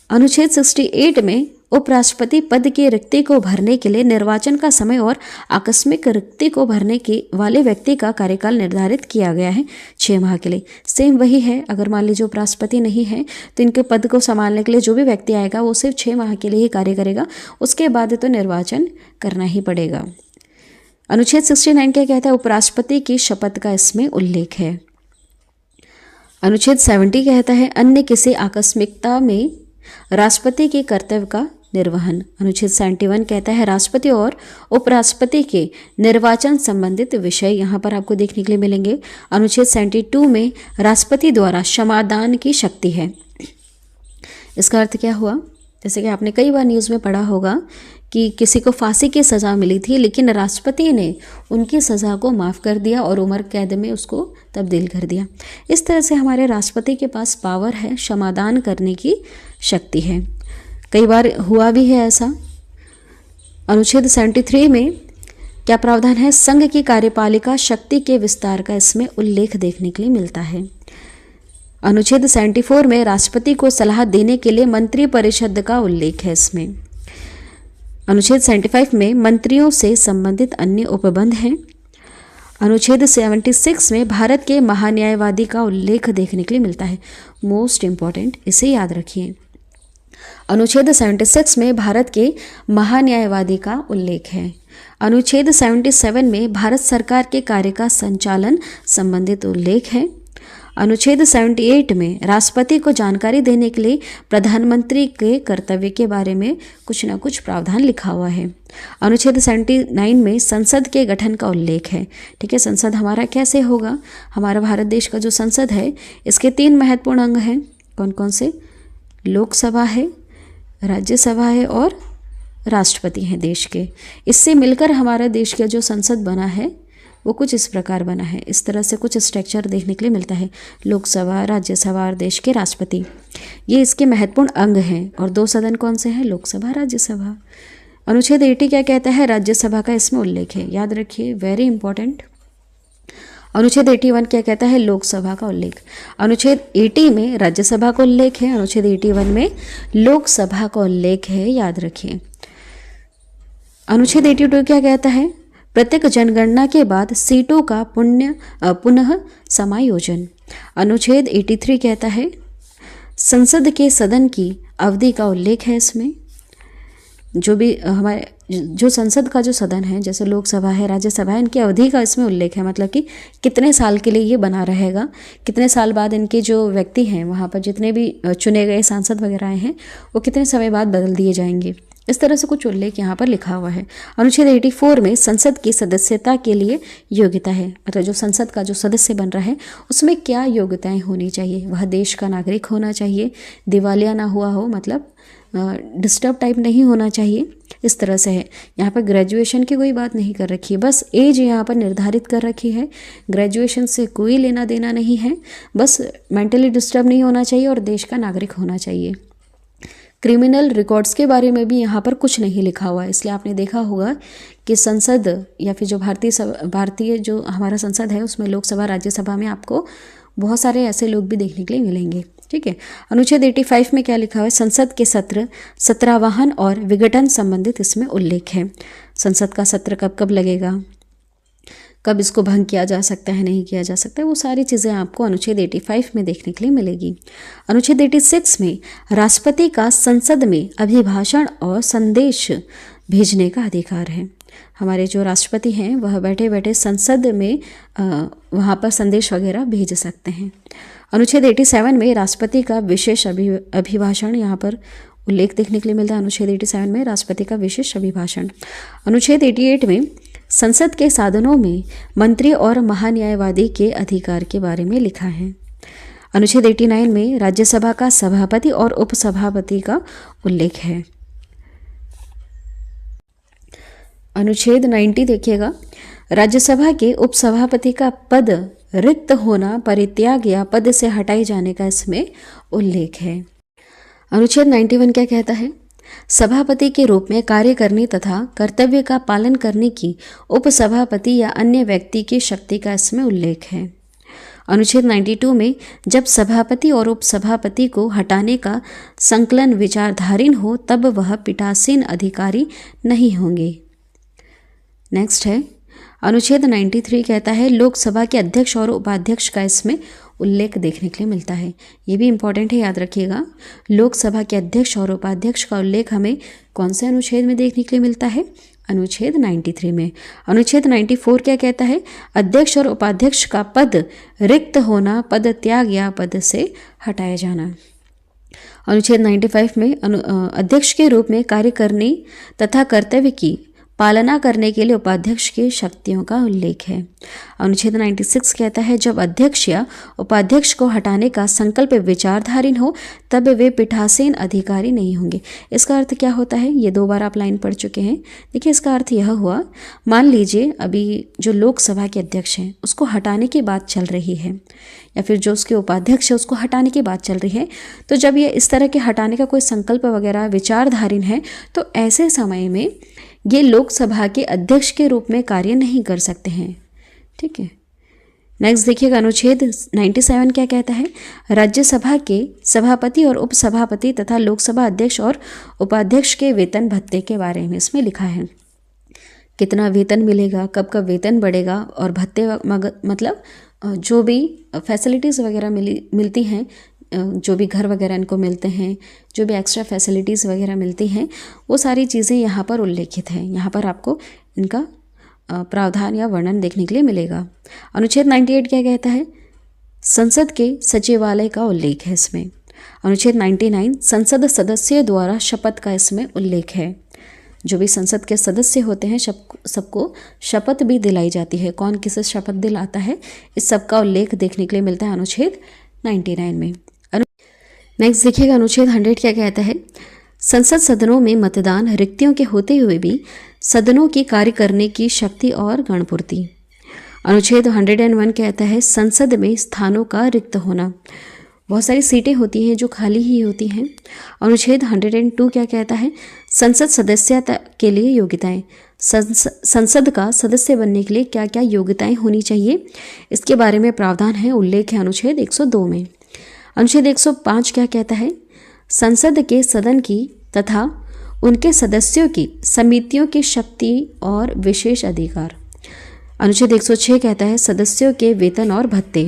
अनुच्छेद 68 में उपराष्ट्रपति पद की रिक्ति को भरने के लिए निर्वाचन का समय और आकस्मिक रिक्ति को भरने के वाले व्यक्ति का कार्यकाल निर्धारित किया गया है 6 माह के लिए। सेम वही है, अगर मान लीजिए उपराष्ट्रपति नहीं है तो इनके पद को संभालने के लिए जो भी व्यक्ति आएगा वो सिर्फ 6 माह के लिए ही कार्य करेगा, उसके बाद तो निर्वाचन करना ही पड़ेगा। अनुच्छेद 69 क्या कहता है? उपराष्ट्रपति की शपथ का इसमें उल्लेख है। अनुच्छेद 70 कहता है अन्य किसी आकस्मिकता में राष्ट्रपति के कर्तव्य का निर्वहन। अनुच्छेद 71 कहता है राष्ट्रपति और उपराष्ट्रपति के निर्वाचन संबंधित विषय यहाँ पर आपको देखने के लिए मिलेंगे। अनुच्छेद 72 में राष्ट्रपति द्वारा क्षमादान की शक्ति है। इसका अर्थ क्या हुआ? जैसे कि आपने कई बार न्यूज़ में पढ़ा होगा कि किसी को फांसी की सज़ा मिली थी, लेकिन राष्ट्रपति ने उनकी सज़ा को माफ़ कर दिया और उम्र कैद में उसको तब्दील कर दिया। इस तरह से हमारे राष्ट्रपति के पास पावर है, क्षमादान करने की शक्ति है। कई बार हुआ भी है ऐसा। अनुच्छेद 73 में क्या प्रावधान है? संघ की कार्यपालिका शक्ति के विस्तार का इसमें उल्लेख देखने के लिए मिलता है। अनुच्छेद 74 में राष्ट्रपति को सलाह देने के लिए मंत्री परिषद का उल्लेख है इसमें। अनुच्छेद 75 में मंत्रियों से संबंधित अन्य उपबंध हैं। अनुच्छेद 76 में भारत के महान्यायवादी का उल्लेख देखने के लिए मिलता है। मोस्ट इंपॉर्टेंट, इसे याद रखिए। अनुच्छेद 76 में भारत के महान्यायवादी का उल्लेख है। अनुच्छेद 77 में भारत सरकार के कार्य का संचालन संबंधित उल्लेख है। अनुच्छेद 78 में राष्ट्रपति को जानकारी देने के लिए प्रधानमंत्री के कर्तव्य के बारे में कुछ न कुछ प्रावधान लिखा हुआ है। अनुच्छेद 79 में संसद के गठन का उल्लेख है। ठीक है, संसद हमारा कैसे होगा? हमारा भारत देश का जो संसद है, इसके 3 महत्वपूर्ण अंग हैं। कौन कौन से? लोकसभा है, राज्यसभा है और राष्ट्रपति हैं देश के। इससे मिलकर हमारा देश का जो संसद बना है वो कुछ इस प्रकार बना है। इस तरह से कुछ स्ट्रक्चर देखने के लिए मिलता है। लोकसभा, राज्यसभा और देश के राष्ट्रपति, ये इसके महत्वपूर्ण अंग हैं। और 2 सदन कौन से हैं? लोकसभा, राज्यसभा। अनुच्छेद 80 क्या कहता है? राज्यसभा का इसमें उल्लेख है, याद रखिए, वेरी इंपॉर्टेंट। अनुच्छेद 81 क्या कहता है? लोकसभा का उल्लेख। अनुच्छेद 80 में राज्यसभा का उल्लेख है, अनुच्छेद 81 में लोकसभा का उल्लेख है, याद रखिए। अनुच्छेद 82 क्या कहता है? प्रत्येक जनगणना के बाद सीटों का पुनः समायोजन। अनुच्छेद 83 कहता है संसद के सदन की अवधि का उल्लेख है इसमें। जो भी हमारे जो संसद का जो सदन है, जैसे लोकसभा है, राज्यसभा है, इनकी अवधि का इसमें उल्लेख है। मतलब कि कितने साल के लिए ये बना रहेगा, कितने साल बाद इनके जो व्यक्ति हैं वहाँ पर जितने भी चुने गए सांसद वगैरह हैं वो कितने समय बाद बदल दिए जाएंगे। इस तरह से कुछ उल्लेख यहाँ पर लिखा हुआ है। अनुच्छेद 84 में संसद की सदस्यता के लिए योग्यता है। मतलब जो संसद का जो सदस्य बन रहा है उसमें क्या योग्यताएं होनी चाहिए? वह देश का नागरिक होना चाहिए, दिवालिया ना हुआ हो, मतलब डिस्टर्ब टाइप नहीं होना चाहिए। इस तरह से है। यहाँ पर ग्रेजुएशन की कोई बात नहीं कर रखी है, बस एज यहाँ पर निर्धारित कर रखी है। ग्रेजुएशन से कोई लेना देना नहीं है, बस मेंटली डिस्टर्ब नहीं होना चाहिए और देश का नागरिक होना चाहिए। क्रिमिनल रिकॉर्ड्स के बारे में भी यहाँ पर कुछ नहीं लिखा हुआ है, इसलिए आपने देखा होगा कि संसद या फिर जो भारतीय जो हमारा संसद है उसमें लोकसभा, राज्यसभा में आपको बहुत सारे ऐसे लोग भी देखने के लिए मिलेंगे। ठीक है। अनुच्छेद 85 में क्या लिखा हुआ है? संसद के सत्र, सत्रावहन और विघटन संबंधित इसमें उल्लेख है। संसद का सत्र कब कब लगेगा, कब इसको भंग किया जा सकता है, नहीं किया जा सकता है, वो सारी चीज़ें आपको अनुच्छेद 85 में देखने के लिए मिलेगी। अनुच्छेद 86 में राष्ट्रपति का संसद में अभिभाषण और संदेश भेजने का अधिकार है। हमारे जो राष्ट्रपति हैं वह बैठे बैठे संसद में वहाँ पर संदेश वगैरह भेज सकते हैं। अनुच्छेद 87 में राष्ट्रपति का विशेष अभिभाषण यहाँ पर उल्लेख देखने के लिए मिलता है। अनुच्छेद 87 में राष्ट्रपति का विशेष अभिभाषण। अनुच्छेद 88 में संसद के साधनों में मंत्री और महान्यायवादी के अधिकार के बारे में लिखा है। अनुच्छेद 89 में राज्यसभा का सभापति और उपसभापति का उल्लेख है। अनुच्छेद 90 देखिएगा, राज्यसभा के उपसभापति का पद रिक्त होना, परित्याग या पद से हटाए जाने का इसमें उल्लेख है। अनुच्छेद 91 क्या कहता है? सभापति के रूप में कार्य करने तथा कर्तव्य का पालन करने की उपसभापति या अन्य व्यक्ति की शक्ति का इसमें उल्लेख है। अनुच्छेद 92 में जब सभापति और उपसभापति को हटाने का संकलन विचाराधीन हो तब वह पीठासीन अधिकारी नहीं होंगे। नेक्स्ट है अनुच्छेद 93 कहता है लोकसभा के अध्यक्ष और उपाध्यक्ष का इसमें उल्लेख देखने के लिए मिलता है। ये भी इंपॉर्टेंट है, याद रखिएगा। लोकसभा के अध्यक्ष और उपाध्यक्ष का उल्लेख हमें कौन से अनुच्छेद में देखने के लिए मिलता है? अनुच्छेद 93 में। अनुच्छेद 94 क्या कहता है? अध्यक्ष और उपाध्यक्ष का पद रिक्त होना, पद त्याग या पद से हटाया जाना। अनुच्छेद 95 में अध्यक्ष के रूप में कार्य करने तथा कर्तव्य की पालना करने के लिए उपाध्यक्ष की शक्तियों का उल्लेख है। अनुच्छेद 96 कहता है जब अध्यक्ष या उपाध्यक्ष को हटाने का संकल्प विचारधारीन हो तब वे पीठासीन अधिकारी नहीं होंगे। इसका अर्थ क्या होता है, ये 2 बार आप लाइन पढ़ चुके हैं। देखिए इसका अर्थ यह हुआ, मान लीजिए अभी जो लोकसभा के अध्यक्ष हैं उसको हटाने की बात चल रही है, या फिर जो उसके उपाध्यक्ष है उसको हटाने की बात चल रही है, तो जब ये इस तरह के हटाने का कोई संकल्प वगैरह विचारधारीन है तो ऐसे समय में ये लोकसभा के अध्यक्ष के रूप में कार्य नहीं कर सकते हैं। ठीक है, नेक्स्ट देखिएगा अनुच्छेद 97 क्या कहता है, राज्यसभा के सभापति और उपसभापति तथा लोकसभा अध्यक्ष और उपाध्यक्ष के वेतन भत्ते के बारे में इसमें लिखा है। कितना वेतन मिलेगा, कब कब वेतन बढ़ेगा और भत्ते मतलब जो भी फैसिलिटीज़ वगैरह मिलती हैं, जो भी घर वगैरह इनको मिलते हैं, जो भी एक्स्ट्रा फैसिलिटीज़ वगैरह मिलती हैं, वो सारी चीज़ें यहाँ पर उल्लेखित हैं। यहाँ पर आपको इनका प्रावधान या वर्णन देखने के लिए मिलेगा। अनुच्छेद 98 क्या कहता है, संसद के सचिवालय का उल्लेख है इसमें। अनुच्छेद 99 संसद सदस्य द्वारा शपथ का इसमें उल्लेख है। जो भी संसद के सदस्य होते हैं सबको शपथ भी दिलाई जाती है। कौन किसे शपथ दिलाता है, इस सब का उल्लेख देखने के लिए मिलता है अनुच्छेद 99 में। नेक्स्ट देखिएगा अनुच्छेद 100 क्या कहता है, संसद सदनों में मतदान रिक्तियों के होते हुए भी सदनों की कार्य करने की शक्ति और गणपूर्ति। अनुच्छेद 101 कहता है संसद में स्थानों का रिक्त होना, बहुत सारी सीटें होती हैं जो खाली ही होती हैं। अनुच्छेद 102 क्या कहता है, संसद सदस्यता के लिए योग्यताएं, संसद का सदस्य बनने के लिए क्या क्या योग्यताएं होनी चाहिए, इसके बारे में प्रावधान है, उल्लेख है अनुच्छेद 102 में। अनुच्छेद 105 क्या कहता है, संसद के सदन की तथा उनके सदस्यों की समितियों की शक्ति और विशेष अधिकार। अनुच्छेद 106 कहता है सदस्यों के वेतन और भत्ते,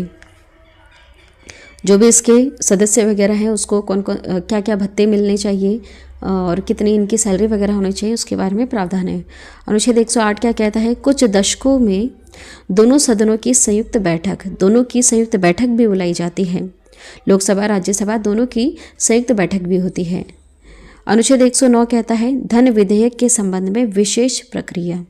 जो भी इसके सदस्य वगैरह हैं उसको कौन कौन क्या क्या भत्ते मिलने चाहिए और कितनी इनकी सैलरी वगैरह होनी चाहिए, उसके बारे में प्रावधान है। अनुच्छेद 108 क्या कहता है, कुछ दशकों में दोनों सदनों की संयुक्त बैठक भी बुलाई जाती है। लोकसभा राज्यसभा दोनों की संयुक्त बैठक भी होती है। अनुच्छेद 109 कहता है धन विधेयक के संबंध में विशेष प्रक्रिया।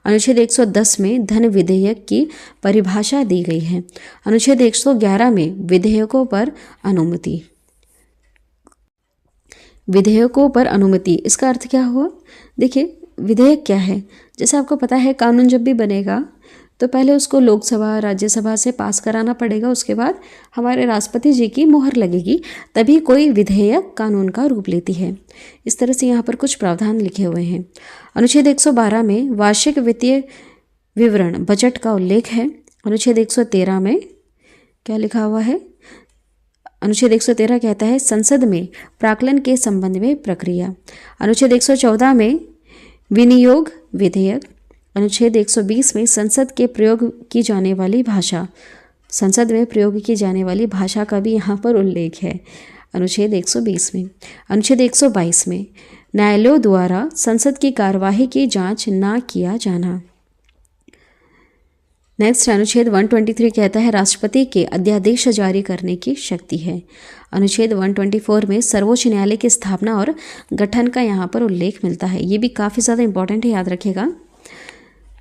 अनुच्छेद 110 में धन विधेयक की परिभाषा दी गई है। अनुच्छेद 111 में विधेयकों पर अनुमति, इसका अर्थ क्या हुआ, देखिए विधेयक क्या है, जैसे आपको पता है कानून जब भी बनेगा तो पहले उसको लोकसभा राज्यसभा से पास कराना पड़ेगा, उसके बाद हमारे राष्ट्रपति जी की मोहर लगेगी, तभी कोई विधेयक कानून का रूप लेती है। इस तरह से यहाँ पर कुछ प्रावधान लिखे हुए हैं। अनुच्छेद 112 में वार्षिक वित्तीय विवरण बजट का उल्लेख है। अनुच्छेद 113 में क्या लिखा हुआ है, अनुच्छेद 113 कहता है संसद में प्राक्कलन के संबंध में प्रक्रिया। अनुच्छेद 114 में विनियोग विधेयक। अनुच्छेद 120 में संसद के प्रयोग की जाने वाली भाषा, संसद में प्रयोग की जाने वाली भाषा का भी यहाँ पर उल्लेख है अनुच्छेद 120 में। अनुच्छेद 122 में न्यायालयों द्वारा संसद की कार्यवाही की जांच ना किया जाना। नेक्स्ट अनुच्छेद 123 कहता है राष्ट्रपति के अध्यादेश जारी करने की शक्ति है। अनुच्छेद 124 में सर्वोच्च न्यायालय की स्थापना और गठन का यहाँ पर उल्लेख मिलता है। ये भी काफ़ी ज़्यादा इंपॉर्टेंट है, याद रखिएगा।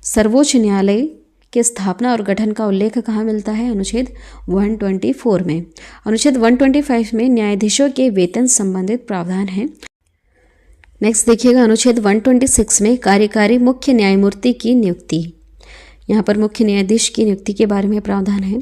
सर्वोच्च न्यायालय के स्थापना और गठन का उल्लेख कहाँ मिलता है, अनुच्छेद 124 में। अनुच्छेद 125 में न्यायाधीशों के वेतन संबंधित प्रावधान है। नेक्स्ट देखिएगा अनुच्छेद 126 में कार्यकारी मुख्य न्यायमूर्ति की नियुक्ति, यहाँ पर मुख्य न्यायाधीश की नियुक्ति के बारे में प्रावधान है।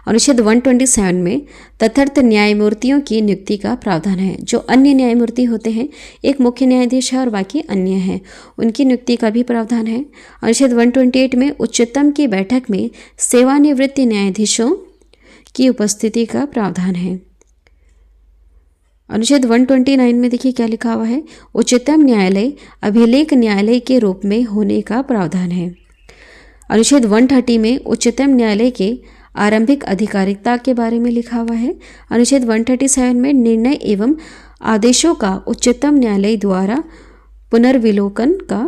अनुच्छेद 127 में तथार्थ न्यायमूर्तियों की नियुक्ति का प्रावधान है। जो अन्य न्यायमूर्ति होते हैं, एक मुख्य न्यायाधीश है और बाकी अन्य हैं, उनकी नियुक्ति का भी प्रावधान है। अनुच्छेद 128 में उच्चतम की बैठक में सेवानिवृत्त न्यायाधीशों की उपस्थिति का प्रावधान है। अनुच्छेद 129 में देखिए क्या लिखा हुआ है, उच्चतम न्यायालय अभिलेख न्यायालय के रूप में होने का प्रावधान है। अनुच्छेद 130 में उच्चतम न्यायालय के आरंभिक अधिकारिता के बारे में लिखा हुआ है। अनुच्छेद 137 में निर्णय एवं आदेशों का उच्चतम न्यायालय द्वारा पुनर्विलोकन का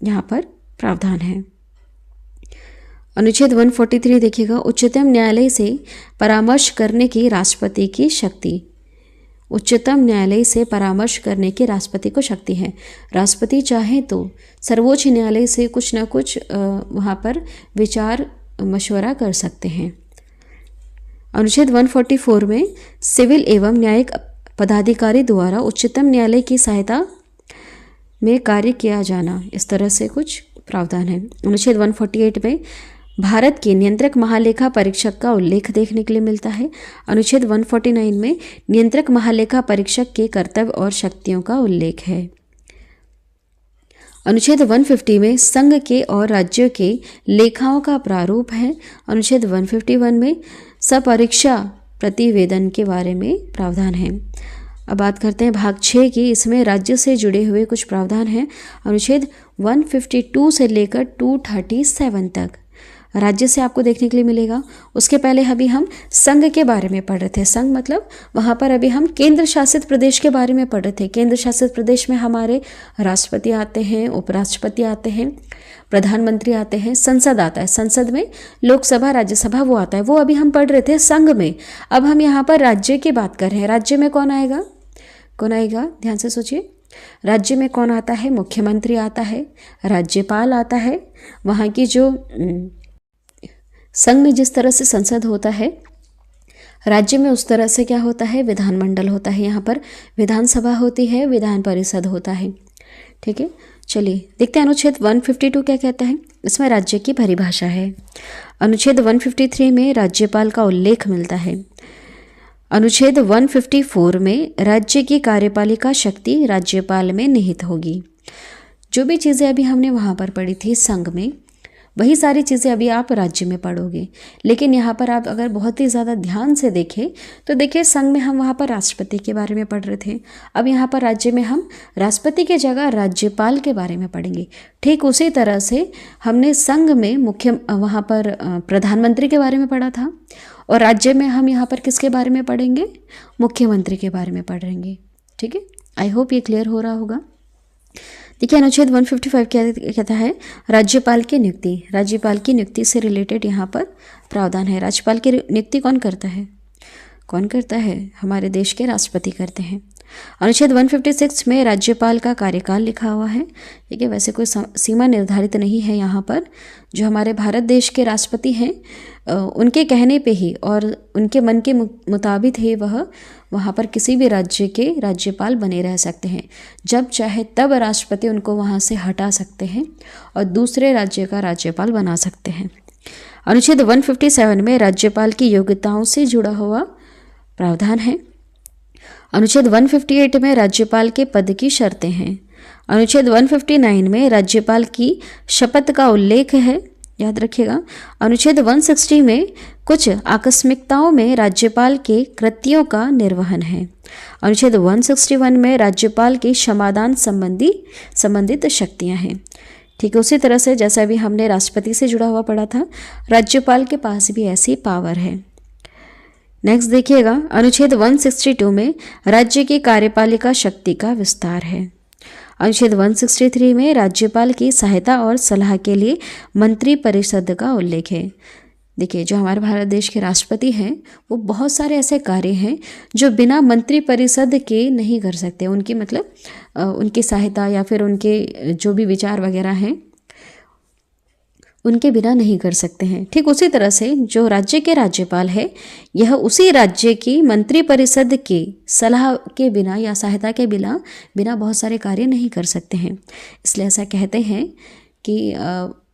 यहाँ पर प्रावधान है। अनुच्छेद 143 देखिएगा, उच्चतम न्यायालय से परामर्श करने की राष्ट्रपति की शक्ति। उच्चतम न्यायालय से परामर्श करने की राष्ट्रपति को शक्ति है। राष्ट्रपति चाहे तो सर्वोच्च न्यायालय से कुछ ना कुछ वहाँ पर विचार मशवरा कर सकते हैं। अनुच्छेद 144 में सिविल एवं न्यायिक पदाधिकारी द्वारा उच्चतम न्यायालय की सहायता में कार्य किया जाना, इस तरह से कुछ प्रावधान है। अनुच्छेद 148 में भारत के नियंत्रक महालेखा परीक्षक का उल्लेख देखने के लिए मिलता है। अनुच्छेद 149 में नियंत्रक महालेखा परीक्षक के कर्तव्य और शक्तियों का उल्लेख है। अनुच्छेद 150 में संघ के और राज्यों के लेखाओं का प्रारूप है। अनुच्छेद 151 में सपरीक्षा प्रतिवेदन के बारे में प्रावधान है। अब बात करते हैं भाग 6 की। इसमें राज्य से जुड़े हुए कुछ प्रावधान हैं। अनुच्छेद 152 से लेकर 237 तक राज्य से आपको देखने के लिए मिलेगा। उसके पहले अभी हम संघ के बारे में पढ़ रहे थे। संघ मतलब वहाँ पर अभी हम केंद्र शासित प्रदेश के बारे में पढ़ रहे थे। केंद्र शासित प्रदेश में हमारे राष्ट्रपति आते हैं, उपराष्ट्रपति आते हैं, प्रधानमंत्री आते हैं, संसद आता है। संसद में लोकसभा, राज्यसभा वो आता है। वो अभी हम पढ़ रहे थे संघ में। अब हम यहाँ पर राज्य की बात कर रहे हैं। राज्य में कौन आएगा, कौन आएगा, ध्यान से सोचिए। राज्य में कौन आता है? मुख्यमंत्री आता है, राज्यपाल आता है। वहाँ की जो संघ में जिस तरह से संसद होता है, राज्य में उस तरह से क्या होता है? विधानमंडल होता है। यहाँ पर विधानसभा होती है, विधान परिषद होता है। ठीक है, चलिए देखते हैं अनुच्छेद 152 क्या कहता है। इसमें राज्य की परिभाषा है। अनुच्छेद 153 में राज्यपाल का उल्लेख मिलता है। अनुच्छेद 154 में राज्य की कार्यपालिका शक्ति राज्यपाल में निहित होगी। जो भी चीज़ें अभी हमने वहाँ पर पढ़ी थी संघ में, वही सारी चीज़ें अभी आप राज्य में पढ़ोगे। लेकिन यहाँ पर आप अगर बहुत ही ज़्यादा ध्यान से देखें तो देखिए, संघ में हम वहाँ पर राष्ट्रपति के बारे में पढ़ रहे थे। अब यहाँ पर राज्य में हम राष्ट्रपति की जगह राज्यपाल के बारे में पढ़ेंगे। ठीक उसी तरह से हमने संघ में वहाँ पर प्रधानमंत्री के बारे में पढ़ा था, और राज्य में हम यहाँ पर किसके बारे में पढ़ेंगे? मुख्यमंत्री के बारे में पढ़ेंगे। ठीक है, आई होप ये क्लियर हो रहा होगा। देखिए अनुच्छेद 155 क्या कहता है? राज्यपाल की नियुक्ति। राज्यपाल की नियुक्ति से रिलेटेड यहाँ पर प्रावधान है। राज्यपाल की नियुक्ति कौन करता है? कौन करता है? हमारे देश के राष्ट्रपति करते हैं। अनुच्छेद 156 में राज्यपाल का कार्यकाल लिखा हुआ है। ठीक है, वैसे कोई सीमा निर्धारित नहीं है यहाँ पर। जो हमारे भारत देश के राष्ट्रपति हैं उनके कहने पे ही और उनके मन के मुताबिक ही वह वहाँ पर किसी भी राज्य के राज्यपाल बने रह सकते हैं। जब चाहे तब राष्ट्रपति उनको वहाँ से हटा सकते हैं और दूसरे राज्य का राज्यपाल बना सकते हैं। अनुच्छेद 157 में राज्यपाल की योग्यताओं से जुड़ा हुआ प्रावधान है। अनुच्छेद 158 में राज्यपाल के पद की शर्तें हैं। अनुच्छेद 159 में राज्यपाल की शपथ का उल्लेख है, याद रखिएगा। अनुच्छेद 160 में कुछ आकस्मिकताओं में राज्यपाल के कृत्यों का निर्वहन है। अनुच्छेद 161 में राज्यपाल की क्षमादान संबंधित शक्तियां हैं। ठीक है, उसी तरह से जैसा भी हमने राष्ट्रपति से जुड़ा हुआ पढ़ा था, राज्यपाल के पास भी ऐसी पावर है। नेक्स्ट देखिएगा, अनुच्छेद 162 में राज्य की कार्यपालिका शक्ति का विस्तार है। अनुच्छेद 163 में राज्यपाल की सहायता और सलाह के लिए मंत्री परिषद का उल्लेख है। देखिए, जो हमारे भारत देश के राष्ट्रपति हैं वो बहुत सारे ऐसे कार्य हैं जो बिना मंत्री परिषद के नहीं कर सकते। उनकी मतलब उनकी सहायता या फिर उनके जो भी विचार वगैरह हैं उनके बिना नहीं कर सकते हैं। ठीक उसी तरह से जो राज्य के राज्यपाल है, यह उसी राज्य की मंत्री परिषद की सलाह के बिना या सहायता के बिना बहुत सारे कार्य नहीं कर सकते हैं। इसलिए ऐसा कहते हैं कि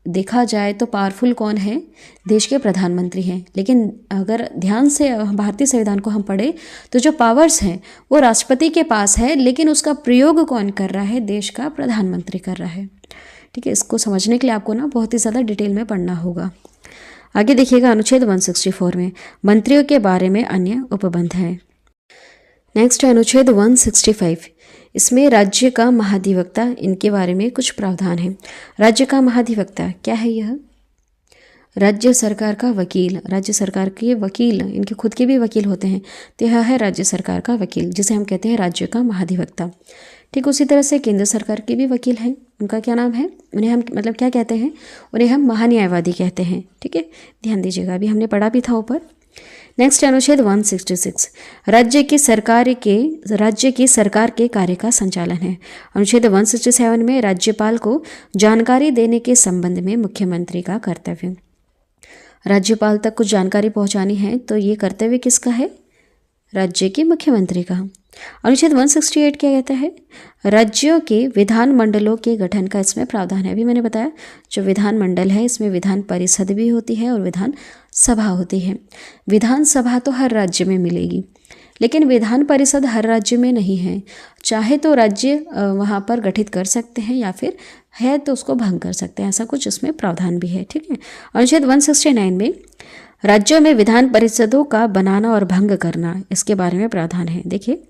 देखा जाए तो पावरफुल कौन है? देश के प्रधानमंत्री हैं। लेकिन अगर ध्यान से भारतीय संविधान को हम पढ़े तो जो पावर्स हैं वो राष्ट्रपति के पास है, लेकिन उसका प्रयोग कौन कर रहा है? देश का प्रधानमंत्री कर रहा है। ठीक है, इसको समझने के लिए आपको ना बहुत ही ज़्यादा डिटेल में पढ़ना होगा। आगे देखिएगा, अनुच्छेद 164 में मंत्रियों के बारे में अन्य उपबंध हैं। नेक्स्ट है अनुच्छेद 165। इसमें राज्य का महाधिवक्ता, इनके बारे में कुछ प्रावधान है। राज्य का महाधिवक्ता क्या है? यह राज्य सरकार का वकील, राज्य सरकार के वकील, इनके खुद के भी वकील होते हैं, तो यह है राज्य सरकार का वकील, जिसे हम कहते हैं राज्य का महाधिवक्ता। ठीक उसी तरह से केंद्र सरकार के भी वकील हैं। उनका क्या नाम है? उन्हें हम क्या कहते हैं? उन्हें हम महान्यायवादी कहते हैं। ठीक है, ध्यान दीजिएगा, अभी हमने पढ़ा भी था ऊपर। नेक्स्ट अनुच्छेद 166 राज्य की सरकार के कार्य का संचालन है। अनुच्छेद 167 में राज्यपाल को जानकारी देने के संबंध में मुख्यमंत्री का कर्तव्य। राज्यपाल तक कुछ जानकारी पहुंचानी है तो ये कर्तव्य किसका है? राज्य के मुख्यमंत्री का। अनुच्छेद 168 क्या कहता है? राज्यों के विधान मंडलों के गठन का इसमें प्रावधान है। अभी मैंने बताया जो विधान मंडल है इसमें विधान परिषद भी होती है और विधान सभा होती है। विधान सभा तो हर राज्य में मिलेगी, लेकिन विधान परिषद हर राज्य में नहीं है। चाहे तो राज्य वहाँ पर गठित कर सकते हैं या फिर है तो उसको भंग कर सकते हैं, ऐसा कुछ इसमें प्रावधान भी है। ठीक है। अनुच्छेद 169 में राज्यों में विधान परिषदों का बनाना और भंग करना, इसके बारे में प्रावधान है। देखिए,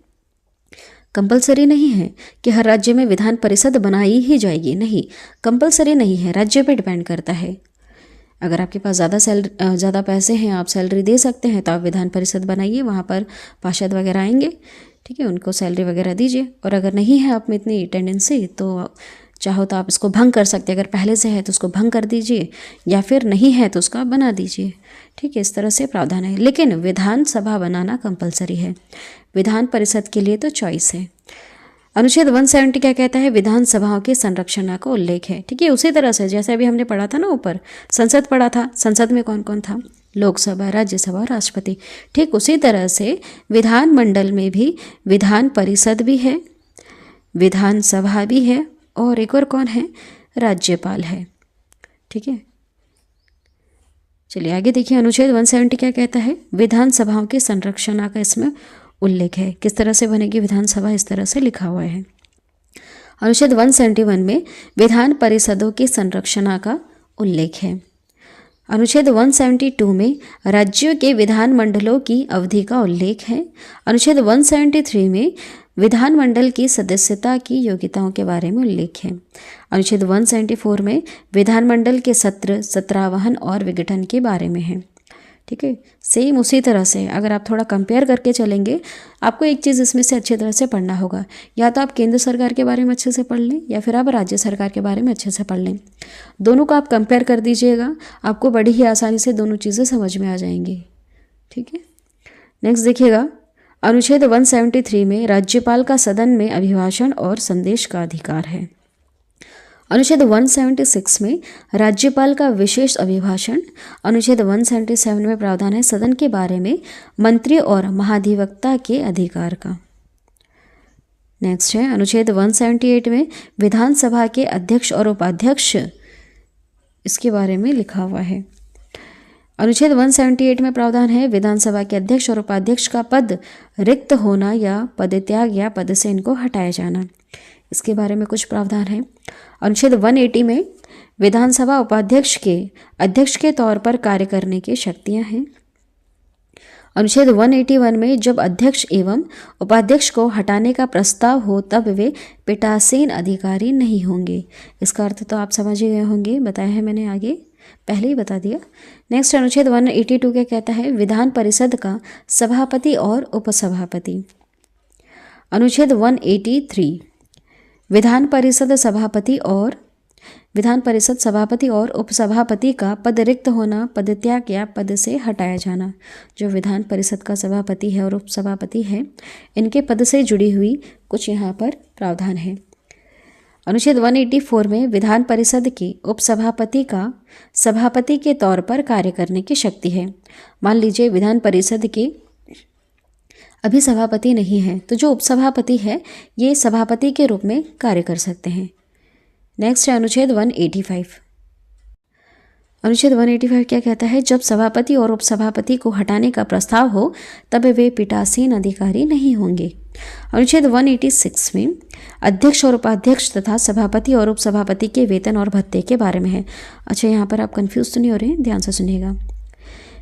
कंपलसरी नहीं है कि हर राज्य में विधान परिषद बनाई ही जाएगी, नहीं, कंपलसरी नहीं है, राज्य पे डिपेंड करता है। अगर आपके पास ज़्यादा पैसे हैं, आप सैलरी दे सकते हैं, तो आप विधान परिषद बनाइए, वहाँ पर पार्षद वगैरह आएंगे, ठीक है, उनको सैलरी वगैरह दीजिए। और अगर नहीं है आप में इतनी टेंडेंसी तो चाहो तो आप इसको भंग कर सकते हैं। अगर पहले से है तो उसको भंग कर दीजिए, या फिर नहीं है तो उसका बना दीजिए। ठीक है, इस तरह से प्रावधान है। लेकिन विधानसभा बनाना कंपलसरी है, विधान परिषद के लिए तो चॉइस है। अनुच्छेद 170 क्या कहता है? विधानसभाओं के संरक्षण का उल्लेख है। ठीक है, उसी तरह से जैसे अभी हमने पढ़ा था ना, ऊपर संसद पढ़ा था, संसद में कौन कौन था? लोकसभा, राज्यसभा और राष्ट्रपति। ठीक उसी तरह से विधान मंडल में भी विधान परिषद भी है, विधानसभा भी है, और एक और कौन है? राज्यपाल है। ठीक है, चलिए आगे देखिए। अनुच्छेद 170 क्या कहता है? विधानसभाओं के संरक्षण का इसमें उल्लेख है। किस तरह से बनेगी विधानसभा? इस तरह से लिखा हुआ है। अनुच्छेद 171 में विधान परिषदों के संरक्षण का उल्लेख है। अनुच्छेद 172 में राज्यों के विधान मंडलों की अवधि का उल्लेख है। अनुच्छेद 173 में विधानमंडल की सदस्यता की योग्यताओं के बारे में उल्लेख है। अनुच्छेद 174 में विधानमंडल के सत्र, सत्रावहन और विघटन के बारे में है। ठीक है, सेम उसी तरह से अगर आप थोड़ा कंपेयर करके चलेंगे, आपको एक चीज़ इसमें से अच्छी तरह से पढ़ना होगा। या तो आप केंद्र सरकार के बारे में अच्छे से पढ़ लें, या फिर आप राज्य सरकार के बारे में अच्छे से पढ़ लें। दोनों को आप कंपेयर कर दीजिएगा, आपको बड़ी ही आसानी से दोनों चीज़ें समझ में आ जाएंगी। ठीक है, नेक्स्ट देखिएगा। अनुच्छेद 173 में राज्यपाल का सदन में अभिभाषण और संदेश का अधिकार है। अनुच्छेद 176 में राज्यपाल का विशेष अभिभाषण। अनुच्छेद 177 में प्रावधान है सदन के बारे में मंत्री और महाधिवक्ता के अधिकार का। नेक्स्ट है अनुच्छेद 178 में विधानसभा के अध्यक्ष और उपाध्यक्ष, इसके बारे में लिखा हुआ है। अनुच्छेद 178 में प्रावधान है विधानसभा के अध्यक्ष और उपाध्यक्ष का पद रिक्त होना या पदत्याग या पद से इनको हटाया जाना, इसके बारे में कुछ प्रावधान है। अनुच्छेद 180 में विधानसभा उपाध्यक्ष के अध्यक्ष के तौर पर कार्य करने की शक्तियां हैं। अनुच्छेद 181 में जब अध्यक्ष एवं उपाध्यक्ष को हटाने का प्रस्ताव हो तब वे पीठासीन अधिकारी नहीं होंगे। इसका अर्थ तो आप समझ ही गए होंगे, बताया है मैंने आगे, पहले ही बता दिया। नेक्स्ट अनुच्छेद 182 क्या कहता है? विधान परिषद का सभापति और उपसभापति। अनुच्छेद 183 विधान परिषद सभापति और उपसभापति का पद रिक्त होना, पदत्याग या पद से हटाया जाना। जो विधान परिषद का सभापति है और उपसभापति है, इनके पद से जुड़ी हुई कुछ यहाँ पर प्रावधान है। अनुच्छेद 184 में विधान परिषद के उपसभापति का सभापति के तौर पर कार्य करने की शक्ति है। मान लीजिए विधान परिषद के अभी सभापति नहीं है, तो जो उपसभापति है ये सभापति के रूप में कार्य कर सकते हैं। नेक्स्ट है अनुच्छेद 185। अनुच्छेद 185 क्या कहता है? जब सभापति और उपसभापति को हटाने का प्रस्ताव हो तब वे पीठासीन अधिकारी नहीं होंगे। अनुच्छेद 186 में अध्यक्ष और उपाध्यक्ष तथा सभापति और उपसभापति के वेतन और भत्ते के बारे में है। अच्छा, यहाँ पर आप कंफ्यूज तो नहीं हो रहे हैं, ध्यान से सुनिएगा।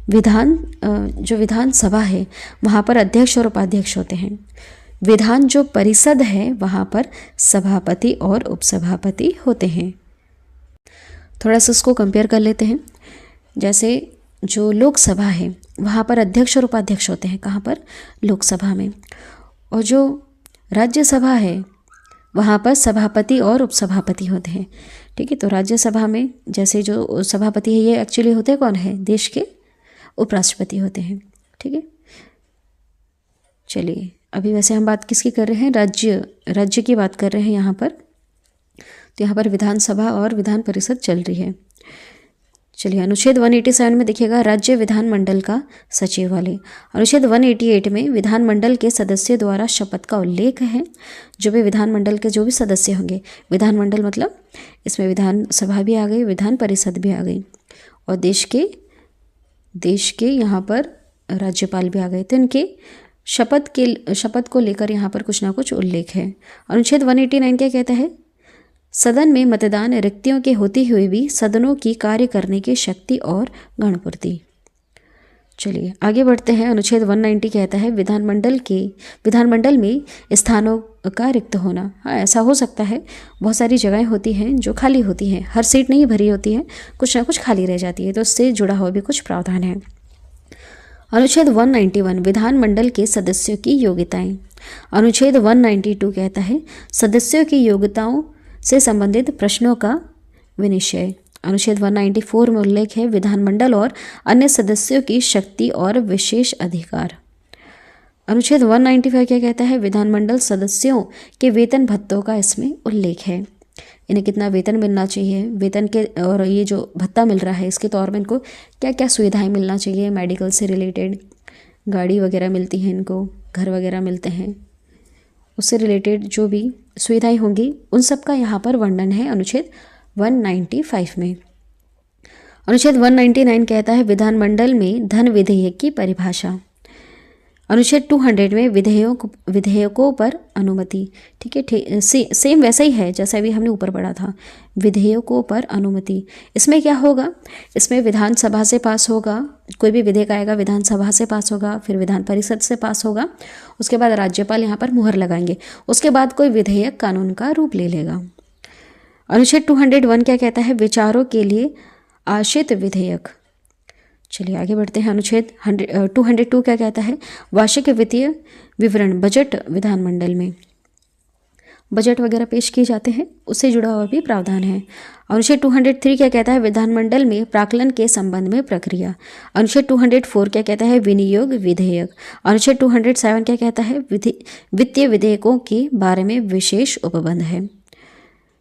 जो विधानसभा है वहाँ पर अध्यक्ष और उपाध्यक्ष होते हैं। विधान जो परिषद है वहाँ पर सभापति और उपसभापति होते हैं। थोड़ा सा इसको कंपेयर कर लेते हैं। जैसे जो लोकसभा है वहाँ पर अध्यक्ष और उपाध्यक्ष होते हैं, कहाँ पर? लोकसभा में। और जो राज्यसभा है वहाँ पर सभापति और उपसभापति होते हैं। ठीक है, तो राज्यसभा में जैसे जो सभापति है ये एक्चुअली होते कौन है? देश के उपराष्ट्रपति होते हैं। ठीक है, चलिए अभी वैसे हम बात किसकी कर रहे हैं, राज्य की बात कर रहे हैं यहाँ पर। तो यहाँ पर विधानसभा और विधान परिषद चल रही है। चलिए अनुच्छेद 187 में देखिएगा राज्य विधानमंडल का सचिवालय। अनुच्छेद 188 में विधानमंडल के सदस्यों द्वारा शपथ का उल्लेख है। जो भी विधानमंडल के जो भी सदस्य होंगे, विधानमंडल मतलब इसमें विधानसभा भी आ गई, विधान परिषद भी आ गई, और देश के यहाँ पर राज्यपाल भी आ गए, तो इनके शपथ को लेकर यहाँ पर कुछ ना कुछ उल्लेख है। अनुच्छेद 189 क्या कहता है, सदन में मतदान रिक्तियों के होते हुए भी सदनों की कार्य करने की शक्ति और गणपूर्ति। चलिए आगे बढ़ते हैं। अनुच्छेद 190 कहता है विधानमंडल में स्थानों का रिक्त होना। हाँ, ऐसा हो सकता है, बहुत सारी जगहें होती हैं जो खाली होती हैं, हर सीट नहीं भरी होती है, कुछ ना कुछ खाली रह जाती है, तो उससे जुड़ा हुआ भी कुछ प्रावधान है। अनुच्छेद 191 विधानमंडल के सदस्यों की योग्यताएं। अनुच्छेद 192 कहता है सदस्यों की योग्यताओं से संबंधित प्रश्नों का विनिश्चय। अनुच्छेद 194 में उल्लेख है विधानमंडल और अन्य सदस्यों की शक्ति और विशेष अधिकार। अनुच्छेद 195 क्या कहता है, विधानमंडल सदस्यों के वेतन भत्तों का इसमें उल्लेख है। इन्हें कितना वेतन मिलना चाहिए, वेतन के और ये जो भत्ता मिल रहा है इसके तौर में इनको क्या क्या सुविधाएं मिलना चाहिए, मेडिकल से रिलेटेड, गाड़ी वगैरह मिलती हैं इनको, घर वगैरह मिलते हैं, उससे रिलेटेड जो भी सुविधाएं होंगी उन सब का यहाँ पर वर्णन है अनुच्छेद 195 में। अनुच्छेद 199 कहता है विधानमंडल में धन विधेयक की परिभाषा। अनुच्छेद 200 में विधेयकों पर अनुमति। ठीक है, सेम वैसा ही है जैसा भी हमने ऊपर पढ़ा था, विधेयकों पर अनुमति। इसमें क्या होगा, इसमें विधानसभा से पास होगा, कोई भी विधेयक आएगा विधानसभा से पास होगा, फिर विधान परिषद से पास होगा, उसके बाद राज्यपाल यहाँ पर मुहर लगाएंगे, उसके बाद कोई विधेयक कानून का रूप ले लेगा। अनुच्छेद 201 क्या कहता है, विचारों के लिए आश्रित विधेयक। चलिए आगे बढ़ते हैं। अनुच्छेद 202 क्या कहता है, वार्षिक वित्तीय विवरण, बजट विधानमंडल में बजट वगैरह पेश किए जाते हैं, उससे जुड़ा हुआ भी प्रावधान है। अनुच्छेद 203 क्या कहता है, विधानमंडल में प्राक्कलन के संबंध में प्रक्रिया। अनुच्छेद 204 क्या कहता है, विनियोग विधेयक। अनुच्छेद 207 क्या कहता है, वित्तीय विधेयकों के बारे में विशेष उपबंध है।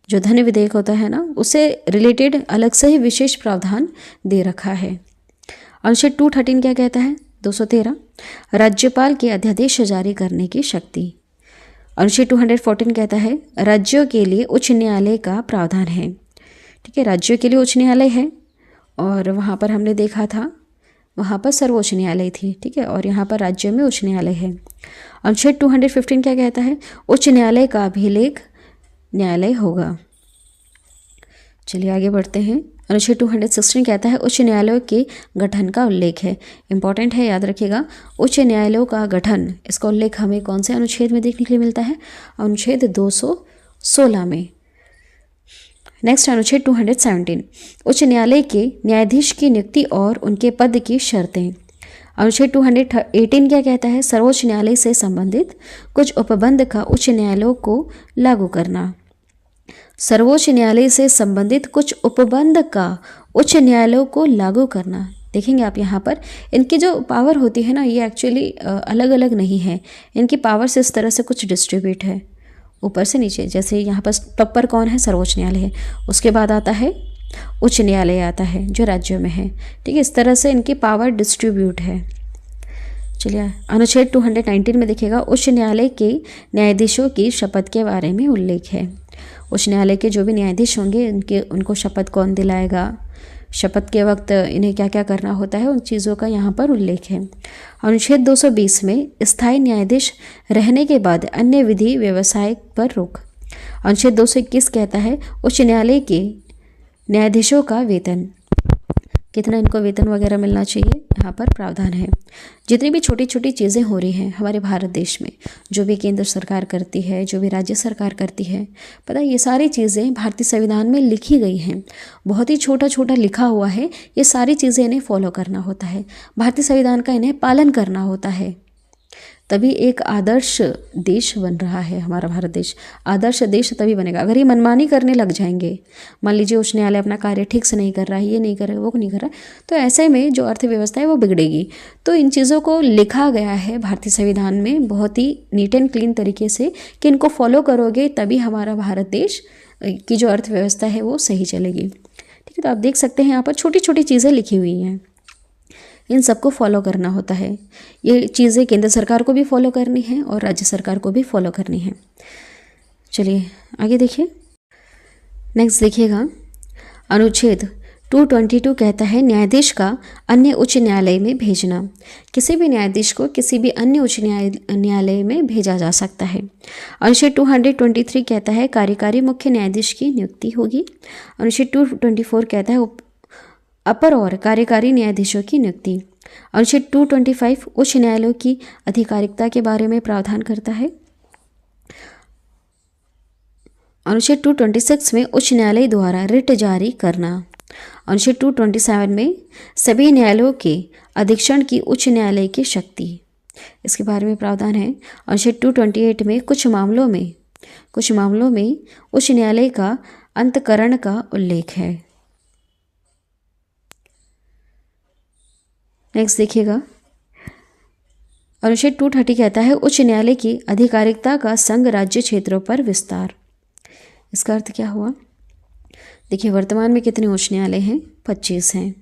जो धन विधेयक होता है ना, उससे रिलेटेड अलग से ही विशेष प्रावधान दे रखा है। अनुच्छेद 213 क्या कहता है, 213 राज्यपाल के अध्यादेश जारी करने की शक्ति। अनुच्छेद 214 कहता है राज्यों के लिए उच्च न्यायालय का प्रावधान है। ठीक है, राज्यों के लिए उच्च न्यायालय है, और वहाँ पर हमने देखा था वहाँ पर सर्वोच्च न्यायालय थी। ठीक है, और यहाँ पर राज्यों में उच्च न्यायालय है। अनुच्छेद 215 क्या कहता है, उच्च न्यायालय का अभिलेख न्यायालय होगा। चलिए आगे बढ़ते हैं। अनुच्छेद 216 कहता है उच्च न्यायालयों के गठन का उल्लेख है। इंपॉर्टेंट है, याद रखिएगा, उच्च न्यायालयों का गठन, इसका उल्लेख हमें कौन से अनुच्छेद में देखने के लिए मिलता है, अनुच्छेद 216 में। नेक्स्ट अनुच्छेद 217 उच्च न्यायालय के न्यायाधीश की नियुक्ति और उनके पद की शर्तें। अनुच्छेद 218 क्या कहता है, सर्वोच्च न्यायालय से संबंधित कुछ उपबंध का उच्च न्यायालयों को लागू करना। सर्वोच्च न्यायालय से संबंधित कुछ उपबंध का उच्च न्यायालयों को लागू करना। देखेंगे आप यहाँ पर इनकी जो पावर होती है ना, ये एक्चुअली अलग अलग नहीं है, इनकी पावर्स इस तरह से कुछ डिस्ट्रीब्यूट है ऊपर से नीचे। जैसे यहाँ पर टॉपर कौन है, सर्वोच्च न्यायालय है, उसके बाद आता है उच्च न्यायालय आता है जो राज्यों में है। ठीक है, इस तरह से इनकी पावर डिस्ट्रीब्यूट है। चलिए अनुच्छेद 219 में देखिएगा उच्च न्यायालय के न्यायाधीशों की शपथ के बारे में उल्लेख है। उच्च न्यायालय के जो भी न्यायाधीश होंगे उनको शपथ कौन दिलाएगा, शपथ के वक्त इन्हें क्या क्या करना होता है, उन चीज़ों का यहाँ पर उल्लेख है। अनुच्छेद 220 में स्थायी न्यायाधीश रहने के बाद अन्य विधि व्यवसाय पर रोक। अनुच्छेद 221 कहता है उच्च न्यायालय के न्यायाधीशों का वेतन, कितना इनको वेतन वगैरह मिलना चाहिए, यहाँ पर प्रावधान है। जितनी भी छोटी छोटी चीज़ें हो रही हैं हमारे भारत देश में, जो भी केंद्र सरकार करती है, जो भी राज्य सरकार करती है, पता है ये सारी चीज़ें भारतीय संविधान में लिखी गई हैं। बहुत ही छोटा छोटा लिखा हुआ है, ये सारी चीज़ें इन्हें फॉलो करना होता है, भारतीय संविधान का इन्हें पालन करना होता है। तभी एक आदर्श देश बन रहा है हमारा भारत देश। आदर्श देश तभी बनेगा अगर ये मनमानी करने लग जाएंगे। मान लीजिए उच्च न्यायालय अपना कार्य ठीक से नहीं कर रहा है, ये नहीं कर रहा है, वो नहीं कर रहा है, तो ऐसे में जो अर्थव्यवस्था है वो बिगड़ेगी। तो इन चीज़ों को लिखा गया है भारतीय संविधान में बहुत ही नीट एंड क्लीन तरीके से कि इनको फॉलो करोगे तभी हमारा भारत देश की जो अर्थव्यवस्था है वो सही चलेगी। ठीक है, तो आप देख सकते हैं यहाँ पर छोटी छोटी चीज़ें लिखी हुई हैं, इन सबको फॉलो करना होता है। ये चीज़ें केंद्र सरकार को भी फॉलो करनी है और राज्य सरकार को भी फॉलो करनी है। चलिए आगे देखिए। नेक्स्ट देखिएगा, अनुच्छेद 222 कहता है न्यायाधीश का अन्य उच्च न्यायालय में भेजना। किसी भी न्यायाधीश को किसी भी अन्य उच्च न्यायालय में भेजा जा सकता है। अनुच्छेद 223 कहता है कार्यकारी मुख्य न्यायाधीश की नियुक्ति होगी। अनुच्छेद 224 कहता है अपर और कार्यकारी न्यायाधीशों की नियुक्ति। अनुच्छेद 225 उच्च न्यायालयों की आधिकारिकता के बारे में प्रावधान करता है। अनुच्छेद 226 में उच्च न्यायालय द्वारा रिट जारी करना। अनुच्छेद 227 में सभी न्यायालयों के अधीक्षण की उच्च न्यायालय की शक्ति, इसके बारे में प्रावधान है। अनुच्छेद 228 में कुछ मामलों में उच्च न्यायालय का अंतःकरण का उल्लेख है। नेक्स्ट देखिएगा, अनुच्छेद 230 कहता है उच्च न्यायालय की आधिकारिकता का संघ राज्य क्षेत्रों पर विस्तार। इसका अर्थ क्या हुआ? देखिए वर्तमान में कितने उच्च न्यायालय हैं? 25 हैं,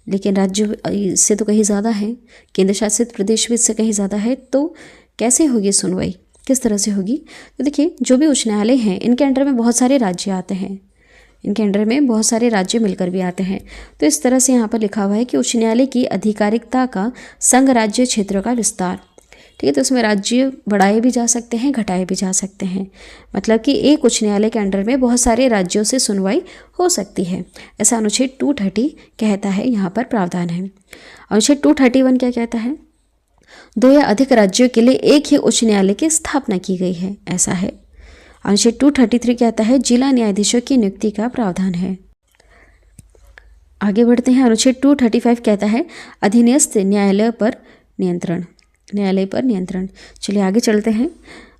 लेकिन राज्य इससे तो कहीं ज़्यादा है, केंद्र शासित प्रदेश भी इससे कहीं ज़्यादा है। तो कैसे होगी सुनवाई, किस तरह से होगी? तो देखिए जो भी उच्च न्यायालय हैं इनके अंडर में बहुत सारे राज्य आते हैं, इनके अंडर में बहुत सारे राज्य मिलकर भी आते हैं। तो इस तरह से यहाँ पर लिखा हुआ है कि उच्च न्यायालय की आधिकारिकता का संघ राज्य क्षेत्रों का विस्तार। ठीक है, तो इसमें राज्य बढ़ाए भी जा सकते हैं, घटाए भी जा सकते हैं। मतलब कि एक उच्च न्यायालय के अंडर में बहुत सारे राज्यों से सुनवाई हो सकती है, ऐसा अनुच्छेद 230 कहता है, यहाँ पर प्रावधान है। अनुच्छेद 231 क्या कहता है? 2 या अधिक राज्यों के लिए एक ही उच्च न्यायालय की स्थापना की गई है, ऐसा है। अनुच्छेद 233 कहता है जिला न्यायाधीशों की नियुक्ति का प्रावधान है। आगे बढ़ते हैं। अनुच्छेद 235 कहता है अधीनस्थ न्यायालय पर नियंत्रण। चलिए आगे चलते हैं।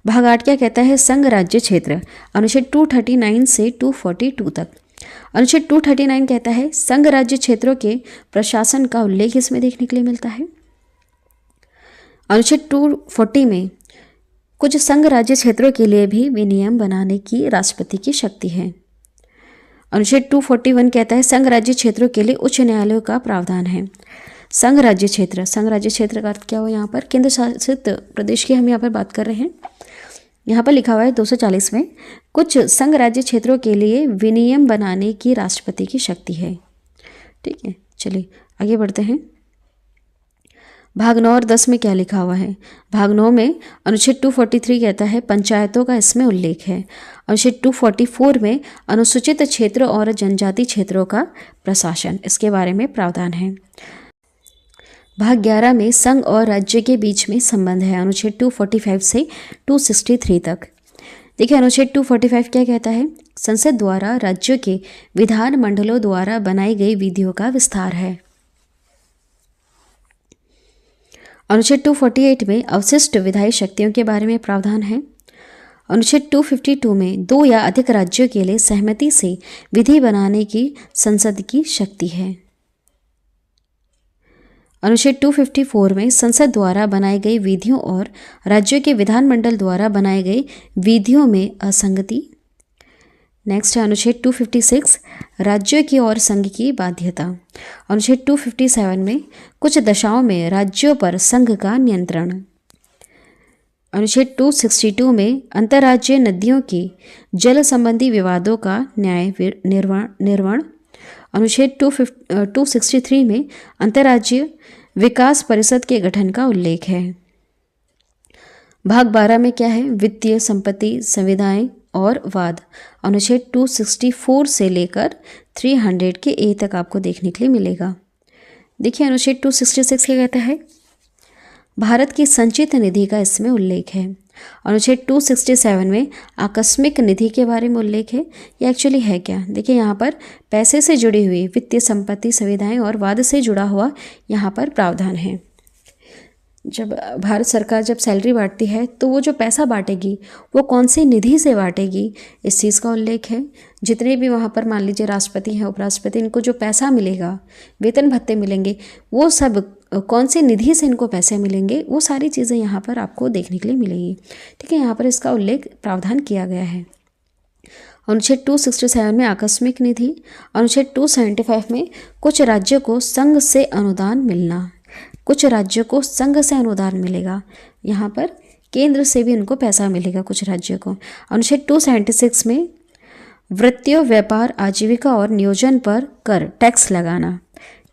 भाग 8 क्या कहता है? संघ राज्य क्षेत्र। अनुच्छेद 239 से 242 तक। अनुच्छेद 239 कहता है संघ राज्य क्षेत्रों के प्रशासन का उल्लेख इसमें देखने के लिए मिलता है। अनुच्छेद 240 में कुछ संघ राज्य क्षेत्रों के लिए भी विनियम बनाने की राष्ट्रपति की शक्ति है। अनुच्छेद 241 कहता है संघ राज्य क्षेत्रों के लिए उच्च न्यायालयों का प्रावधान है। संघ राज्य क्षेत्र का अर्थ क्या हो? यहाँ पर केंद्र शासित प्रदेश की हम यहाँ पर बात कर रहे हैं। यहाँ पर लिखा हुआ है 240 में कुछ संघ राज्य क्षेत्रों के लिए विनियम बनाने की राष्ट्रपति की शक्ति है। ठीक है, चलिए आगे बढ़ते हैं। भाग 9 और 10 में क्या लिखा हुआ है? भाग 9 में अनुच्छेद 243 कहता है पंचायतों का इसमें उल्लेख है। अनुच्छेद 244 में अनुसूचित क्षेत्रों और जनजाति क्षेत्रों का प्रशासन, इसके बारे में प्रावधान है। भाग 11 में संघ और राज्य के बीच में संबंध है, अनुच्छेद 245 से 263 तक। देखिए अनुच्छेद 245 क्या कहता है? संसद द्वारा राज्यों के विधान मंडलों द्वारा बनाई गई विधियों का विस्तार है। अनुच्छेद 248 में अवशिष्ट विधायी शक्तियों के बारे में प्रावधान है। अनुच्छेद 252 में 2 या अधिक राज्यों के लिए सहमति से विधि बनाने की संसद की शक्ति है। अनुच्छेद 254 में संसद द्वारा बनाई गई विधियों और राज्यों के विधानमंडल द्वारा बनाई गई विधियों में असंगति। नेक्स्ट है अनुच्छेद 256 राज्यों की और संघ की बाध्यता। अनुच्छेद 257 में कुछ दशाओं में राज्यों पर संघ का नियंत्रण। अनुच्छेद 262 में अंतर्राज्यीय नदियों की जल संबंधी विवादों का न्याय निर्वहन। अनुच्छेद 263 में अंतर्राज्यीय विकास परिषद के गठन का उल्लेख है। भाग 12 में क्या है? वित्तीय संपत्ति, संविदाएं और वाद। अनुच्छेद 264 से लेकर 300 के ए तक आपको देखने के लिए मिलेगा। देखिए अनुच्छेद 266 क्या कहता है? भारत की संचित निधि का इसमें उल्लेख है। अनुच्छेद 267 में आकस्मिक निधि के बारे में उल्लेख है। ये एक्चुअली है क्या? देखिए यहाँ पर पैसे से जुड़ी हुई वित्तीय संपत्ति, संविदाएं और वाद से जुड़ा हुआ यहाँ पर प्रावधान है। जब भारत सरकार जब सैलरी बांटती है तो वो जो पैसा बांटेगी वो कौन सी निधि से बांटेगी, इस चीज़ का उल्लेख है। जितने भी वहाँ पर मान लीजिए राष्ट्रपति हैं, उपराष्ट्रपति, इनको जो पैसा मिलेगा, वेतन भत्ते मिलेंगे, वो सब कौन सी निधि से इनको पैसे मिलेंगे, वो सारी चीज़ें यहाँ पर आपको देखने के लिए मिलेगी। ठीक है, यहाँ पर इसका उल्लेख प्रावधान किया गया है। अनुच्छेद 267 में आकस्मिक निधि, अनुच्छेद 275 में कुछ राज्यों को संघ से अनुदान मिलना, कुछ राज्यों को संघ से अनुदान मिलेगा, यहाँ पर केंद्र से भी इनको पैसा मिलेगा कुछ राज्यों को। अनुच्छेद 276 में वृत्तियों, व्यापार, आजीविका और नियोजन पर कर, टैक्स लगाना।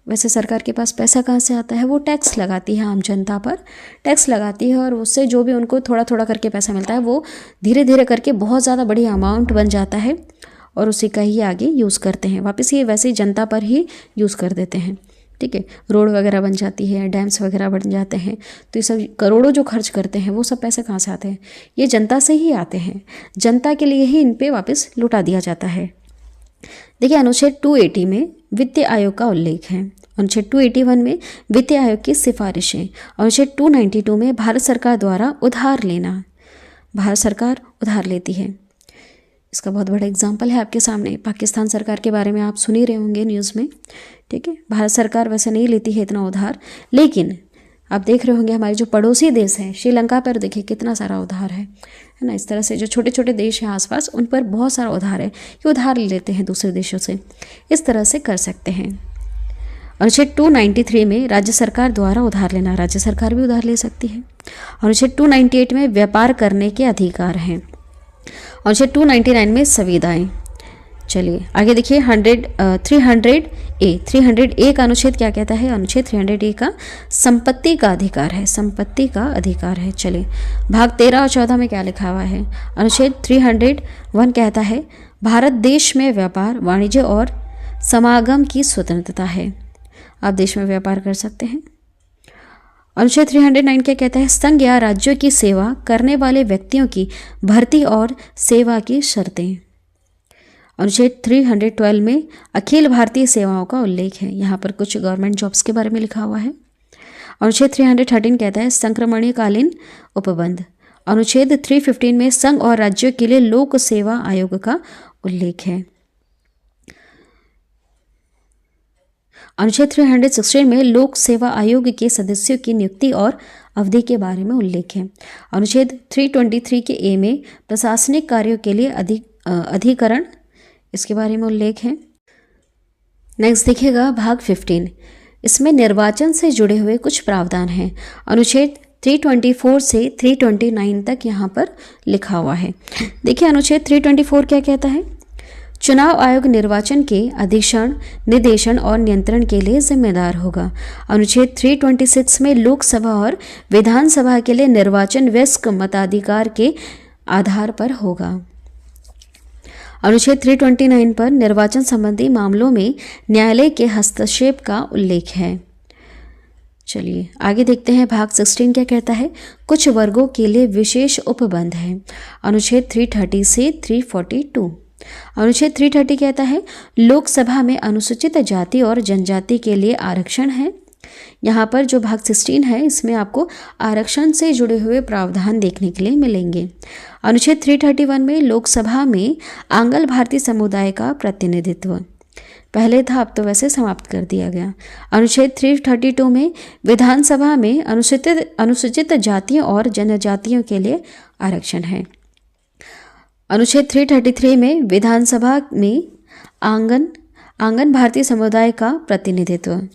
वैसे सरकार के पास पैसा कहाँ से आता है, वो टैक्स लगाती है, आम जनता पर टैक्स लगाती है और उससे जो भी उनको थोड़ा थोड़ा करके पैसा मिलता है वो धीरे धीरे करके बहुत ज़्यादा बड़ी अमाउंट बन जाता है और उसी का ही आगे यूज़ करते हैं, वापस ये वैसे ही जनता पर ही यूज़ कर देते हैं। ठीक है, रोड वगैरह बन जाती है, डैम्स वगैरह बन जाते हैं, तो ये सब करोड़ों जो खर्च करते हैं वो सब पैसे कहाँ से आते हैं, ये जनता से ही आते हैं, जनता के लिए ही इन पे वापस लुटा दिया जाता है। देखिए अनुच्छेद 280 में वित्त आयोग का उल्लेख है, अनुच्छेद 281 में वित्त आयोग की सिफारिशें, अनुच्छेद 292 में भारत सरकार द्वारा उधार लेना, भारत सरकार उधार लेती है। इसका बहुत बड़ा एग्जाम्पल है आपके सामने, पाकिस्तान सरकार के बारे में आप सुन ही रहे होंगे न्यूज़ में। ठीक है, भारत सरकार वैसे नहीं लेती है इतना उधार, लेकिन आप देख रहे होंगे हमारे जो पड़ोसी देश हैं, श्रीलंका पर देखिए कितना सारा उधार है ना। इस तरह से जो छोटे छोटे देश हैं आसपास, उन पर बहुत सारा उधार है, ये उधार ले लेते हैं दूसरे देशों से, इस तरह से कर सकते हैं। अनुच्छेद 293 में राज्य सरकार द्वारा उधार लेना, राज्य सरकार भी उधार ले सकती है। अनुच्छेद 298 में व्यापार करने के अधिकार हैं। अनुच्छेद 299 में संविदाएं। चलिए आगे देखिए 300A का अनुच्छेद क्या कहता है, अनुच्छेद 300A का संपत्ति का अधिकार है, संपत्ति का अधिकार है। चलिए भाग 13 और 14 में क्या लिखा हुआ है, अनुच्छेद 301 कहता है भारत देश में व्यापार, वाणिज्य और समागम की स्वतंत्रता है, आप देश में व्यापार कर सकते हैं। अनुच्छेद 309 क्या कहता है, संघ या राज्यों की सेवा करने वाले व्यक्तियों की भर्ती और सेवा की शर्तें। अनुच्छेद 312 में अखिल भारतीय सेवाओं का उल्लेख है, यहाँ पर कुछ गवर्नमेंट जॉब्स के बारे में लिखा हुआ है। अनुच्छेद 313 कहता है संक्रमणकालीन उपबंध। अनुच्छेद 315 में संघ और राज्यों के लिए लोक सेवा आयोग का उल्लेख है। अनुच्छेद 316 में लोक सेवा आयोग के सदस्यों की नियुक्ति और अवधि के बारे में उल्लेख है। अनुच्छेद 323 के ए में प्रशासनिक कार्यों के लिए अधिकरण, इसके बारे में उल्लेख है। नेक्स्ट देखिएगा भाग 15, इसमें निर्वाचन से जुड़े हुए कुछ प्रावधान हैं। अनुच्छेद 324 से 329 तक यहाँ पर लिखा हुआ है। देखिए अनुच्छेद 324 क्या कहता है, चुनाव आयोग निर्वाचन के अधीक्षण, निर्देशन और नियंत्रण के लिए जिम्मेदार होगा। अनुच्छेद 326 में लोकसभा और विधानसभा के लिए निर्वाचन वयस्क मताधिकार के आधार पर होगा। अनुच्छेद 329 पर निर्वाचन संबंधी मामलों में न्यायालय के हस्तक्षेप का उल्लेख है। चलिए आगे देखते हैं भाग 16 क्या कहता है, कुछ वर्गों के लिए विशेष उपबंध है। अनुच्छेद 330 से 342। अनुच्छेद 330 कहता है लोकसभा में अनुसूचित जाति और जनजाति के लिए आरक्षण है। यहाँ पर जो भाग 16 है इसमें आपको आरक्षण से जुड़े हुए प्रावधान देखने के लिए मिलेंगे। अनुच्छेद 331 में लोकसभा में आंग्ल भारतीय समुदाय का प्रतिनिधित्व, पहले था अब तो वैसे समाप्त कर दिया गया। अनुच्छेद 332 में विधानसभा में अनुसूचित जातियों और जनजातियों के लिए आरक्षण है। अनुच्छेद 333 में विधानसभा में आंगन भारतीय समुदाय का प्रतिनिधित्व।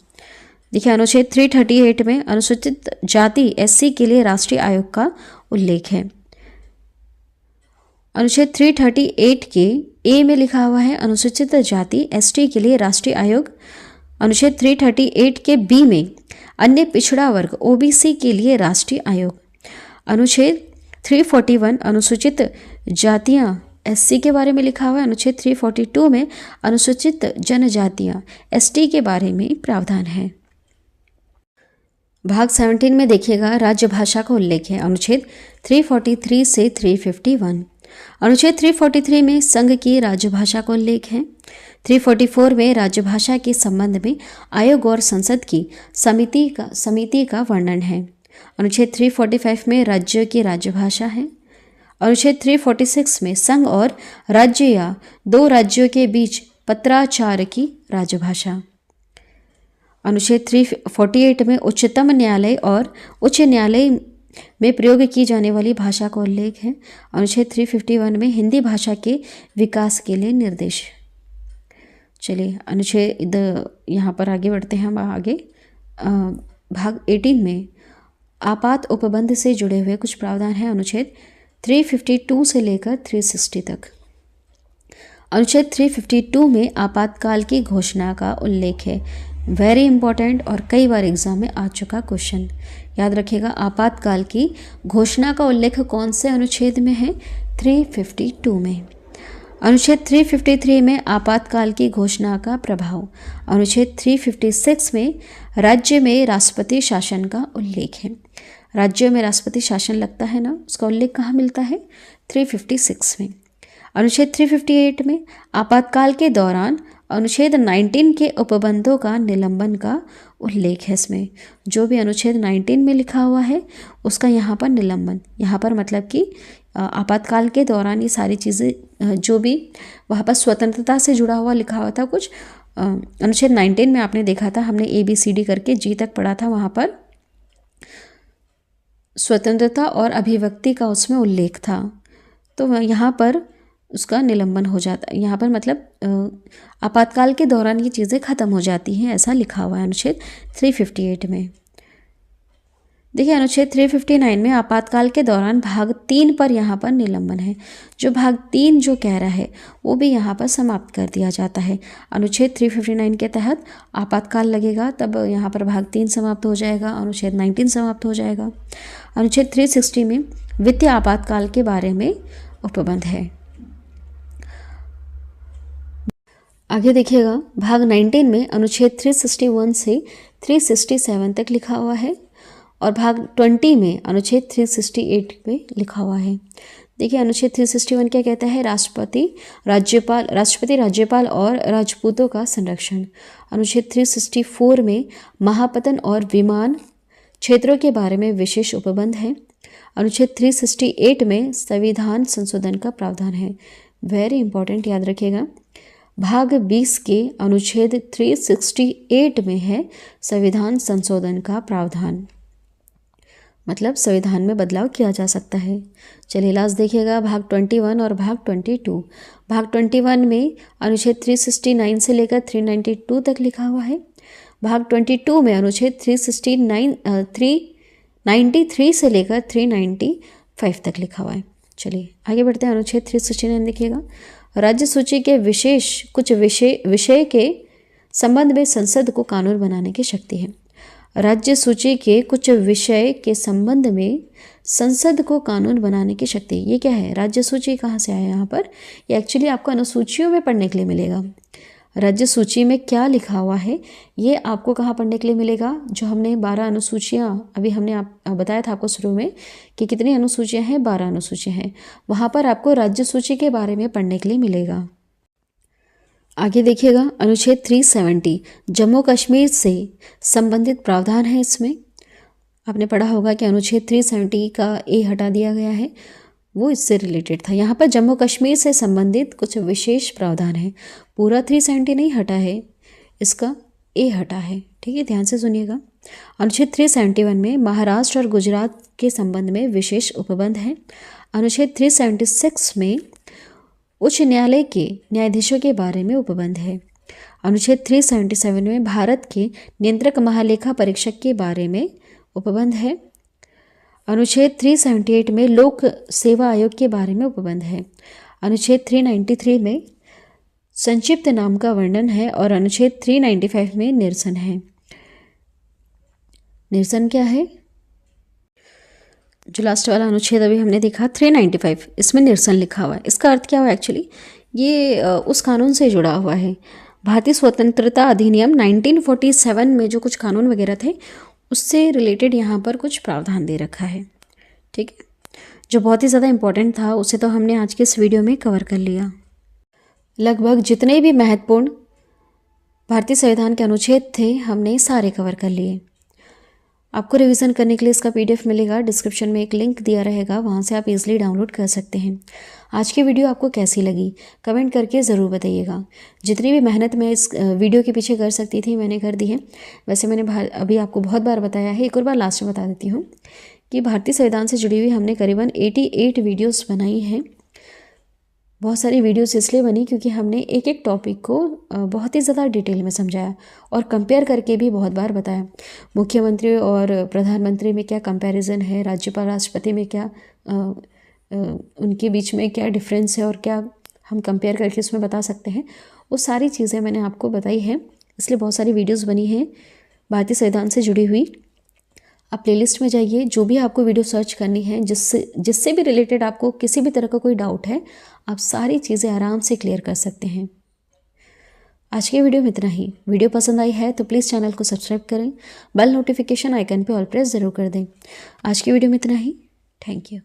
देखिए अनुच्छेद 338 में अनुसूचित जाति एससी के लिए राष्ट्रीय आयोग का उल्लेख है। अनुच्छेद 338 के ए में लिखा हुआ है अनुसूचित जाति एसटी के लिए राष्ट्रीय आयोग। अनुच्छेद 338 के बी में अन्य पिछड़ा वर्ग ओबीसी के लिए राष्ट्रीय आयोग। अनुच्छेद 341 अनुसूचित जातियां एससी के बारे में लिखा हुआ है। अनुच्छेद 342 में अनुसूचित जनजातियां एसटी के बारे में प्रावधान है। भाग 17 में देखिएगा राज्य भाषा का उल्लेख है। अनुच्छेद 343 से 351। अनुच्छेद 343 में संघ की राज्य भाषा का उल्लेख है। 344 में राज्य भाषा के संबंध में आयोग और संसद की समिति का वर्णन है। अनुच्छेद 345 में राज्य की राजभाषा है। अनुच्छेद 346 में संघ और राज्य या दो राज्यों के बीच पत्राचार की राजभाषा। अनुच्छेद 348 में उच्चतम न्यायालय और उच्च न्यायालय में प्रयोग की जाने वाली भाषा का उल्लेख है। अनुच्छेद 351 में हिंदी भाषा के विकास के लिए निर्देश। चलिए अनुच्छेद यहाँ पर आगे बढ़ते हैं हम आगे। भाग 18 में आपात उपबंध से जुड़े हुए कुछ प्रावधान हैं। अनुच्छेद 352 से लेकर 360 तक। अनुच्छेद 352 में आपातकाल की घोषणा का उल्लेख है। वेरी इंपॉर्टेंट और कई बार एग्जाम में आ चुका क्वेश्चन, याद रखिएगा। आपातकाल की घोषणा का उल्लेख कौन से अनुच्छेद में है? 352 में। अनुच्छेद 353 में आपातकाल की घोषणा का प्रभाव। अनुच्छेद 356 में राज्य में राष्ट्रपति शासन का उल्लेख है। राज्यों में राष्ट्रपति शासन लगता है ना, उसका उल्लेख कहाँ मिलता है? 356 में। अनुच्छेद 358 में आपातकाल के दौरान अनुच्छेद 19 के उपबंधों का निलंबन का उल्लेख है। इसमें जो भी अनुच्छेद 19 में लिखा हुआ है उसका यहाँ पर निलंबन, यहाँ पर मतलब कि आपातकाल के दौरान ये सारी चीज़ें जो भी वहाँ पर स्वतंत्रता से जुड़ा हुआ लिखा हुआ था कुछ, अनुच्छेद 19 में आपने देखा था, हमने ABCD करके G तक पढ़ा था, वहाँ पर स्वतंत्रता और अभिव्यक्ति का उसमें उल्लेख था। तो यहाँ पर उसका निलंबन हो जाता है। यहाँ पर मतलब आपातकाल के दौरान ये चीज़ें ख़त्म हो जाती हैं, ऐसा लिखा हुआ है अनुच्छेद 358 में। देखिए अनुच्छेद 359 में आपातकाल के दौरान भाग 3 पर यहाँ पर निलंबन है। जो भाग 3 जो कह रहा है वो भी यहाँ पर समाप्त कर दिया जाता है। अनुच्छेद 359 के तहत आपातकाल लगेगा तब यहाँ पर भाग 3 समाप्त हो जाएगा, अनुच्छेद 19 समाप्त हो जाएगा। अनुच्छेद 360 में वित्तीय आपातकाल के बारे में उपबंध है। आगे देखिएगा भाग 19 में अनुच्छेद 361 से 367 तक लिखा हुआ है और भाग 20 में अनुच्छेद 368 पे लिखा हुआ है। देखिए अनुच्छेद 361 क्या कहता है? राष्ट्रपति राज्यपाल और राजपूतों का संरक्षण। अनुच्छेद 364 में महापतन और विमान क्षेत्रों के बारे में विशेष उपबंध है। अनुच्छेद 368 में संविधान संशोधन का प्रावधान है। वेरी इंपॉर्टेंट, याद रखिएगा। भाग 20 के अनुच्छेद 368 में है संविधान संशोधन का प्रावधान, मतलब संविधान में बदलाव किया जा सकता है। चलिए लास्ट देखिएगा भाग 21 और भाग 22। भाग 21 में अनुच्छेद 369 से लेकर 392 तक लिखा हुआ है। भाग 22 में अनुच्छेद 393 से लेकर 395 तक लिखा हुआ है। चलिए आगे बढ़ते हैं। अनुच्छेद 369 देखिएगा। राज्य सूची के कुछ विषय के संबंध में संसद को कानून बनाने की शक्ति है। राज्य सूची के कुछ विषय के संबंध में संसद को कानून बनाने की शक्ति, ये क्या है? राज्य सूची कहाँ से आया यहाँ पर? ये एक्चुअली आपको अनुसूचियों में पढ़ने के लिए मिलेगा। राज्य सूची में क्या लिखा हुआ है ये आपको कहाँ पढ़ने के लिए मिलेगा? जो हमने 12 अनुसूचियाँ अभी हमने बताया था आपको शुरू में कि कितनी अनुसूचियाँ हैं, 12 अनुसूचियाँ हैं। वहाँ पर आपको राज्य सूची के बारे में पढ़ने के लिए मिलेगा। आगे देखिएगा अनुच्छेद 370 जम्मू कश्मीर से संबंधित प्रावधान है। इसमें आपने पढ़ा होगा कि अनुच्छेद 370 का ए हटा दिया गया है, वो इससे रिलेटेड था। यहाँ पर जम्मू कश्मीर से संबंधित कुछ विशेष प्रावधान है। पूरा 370 नहीं हटा है, इसका ए हटा है, ठीक है, ध्यान से सुनिएगा। अनुच्छेद 371 में महाराष्ट्र और गुजरात के संबंध में विशेष उपबंध है। अनुच्छेद 376 में उच्च न्यायालय के न्यायाधीशों के बारे में उपबंध है। अनुच्छेद 377 में भारत के नियंत्रक महालेखा परीक्षक के बारे में उपबंध है। अनुच्छेद 378 में लोक सेवा आयोग के बारे में उपबंध है। अनुच्छेद 393 में संक्षिप्त नाम का वर्णन है और अनुच्छेद 395 में निरसन है। निरसन क्या है? जो लास्ट वाला अनुच्छेद अभी हमने देखा 395, इसमें निरसन लिखा हुआ है। इसका अर्थ क्या हुआ? एक्चुअली ये उस कानून से जुड़ा हुआ है। भारतीय स्वतंत्रता अधिनियम 1947 में जो कुछ कानून वगैरह थे उससे रिलेटेड यहाँ पर कुछ प्रावधान दे रखा है, ठीक है, जो बहुत ही ज़्यादा इम्पोर्टेंट था। उसे तो हमने आज के इस वीडियो में कवर कर लिया। लगभग जितने भी महत्वपूर्ण भारतीय संविधान के अनुच्छेद थे हमने सारे कवर कर लिए। आपको रिवीजन करने के लिए इसका PDF मिलेगा, डिस्क्रिप्शन में एक लिंक दिया रहेगा, वहाँ से आप इजीली डाउनलोड कर सकते हैं। आज की वीडियो आपको कैसी लगी कमेंट करके ज़रूर बताइएगा। जितनी भी मेहनत मैं इस वीडियो के पीछे कर सकती थी मैंने कर दी है। वैसे मैंने अभी आपको बहुत बार बताया है, एक और बार लास्ट में बता देती हूँ कि भारतीय संविधान से जुड़ी हुई हमने करीबन 88 वीडियोज़ बनाई हैं। बहुत सारी वीडियोस इसलिए बनी क्योंकि हमने एक एक टॉपिक को बहुत ही ज़्यादा डिटेल में समझाया और कंपेयर करके भी बहुत बार बताया। मुख्यमंत्री और प्रधानमंत्री में क्या कंपैरिजन है, राज्यपाल राष्ट्रपति में क्या उनके बीच में क्या डिफरेंस है और क्या हम कंपेयर करके उसमें बता सकते हैं, वो सारी चीज़ें मैंने आपको बताई हैं। इसलिए बहुत सारी वीडियोज़ बनी हैं भारतीय संविधान से जुड़ी हुई। आप प्लेलिस्ट में जाइए, जो भी आपको वीडियो सर्च करनी है, जिससे भी रिलेटेड आपको किसी भी तरह का कोई डाउट है, आप सारी चीज़ें आराम से क्लियर कर सकते हैं। आज के वीडियो में इतना ही। वीडियो पसंद आई है तो प्लीज़ चैनल को सब्सक्राइब करें, बेल नोटिफिकेशन आइकन पे ऑल प्रेस ज़रूर कर दें। आज की वीडियो में इतना ही। Thank you.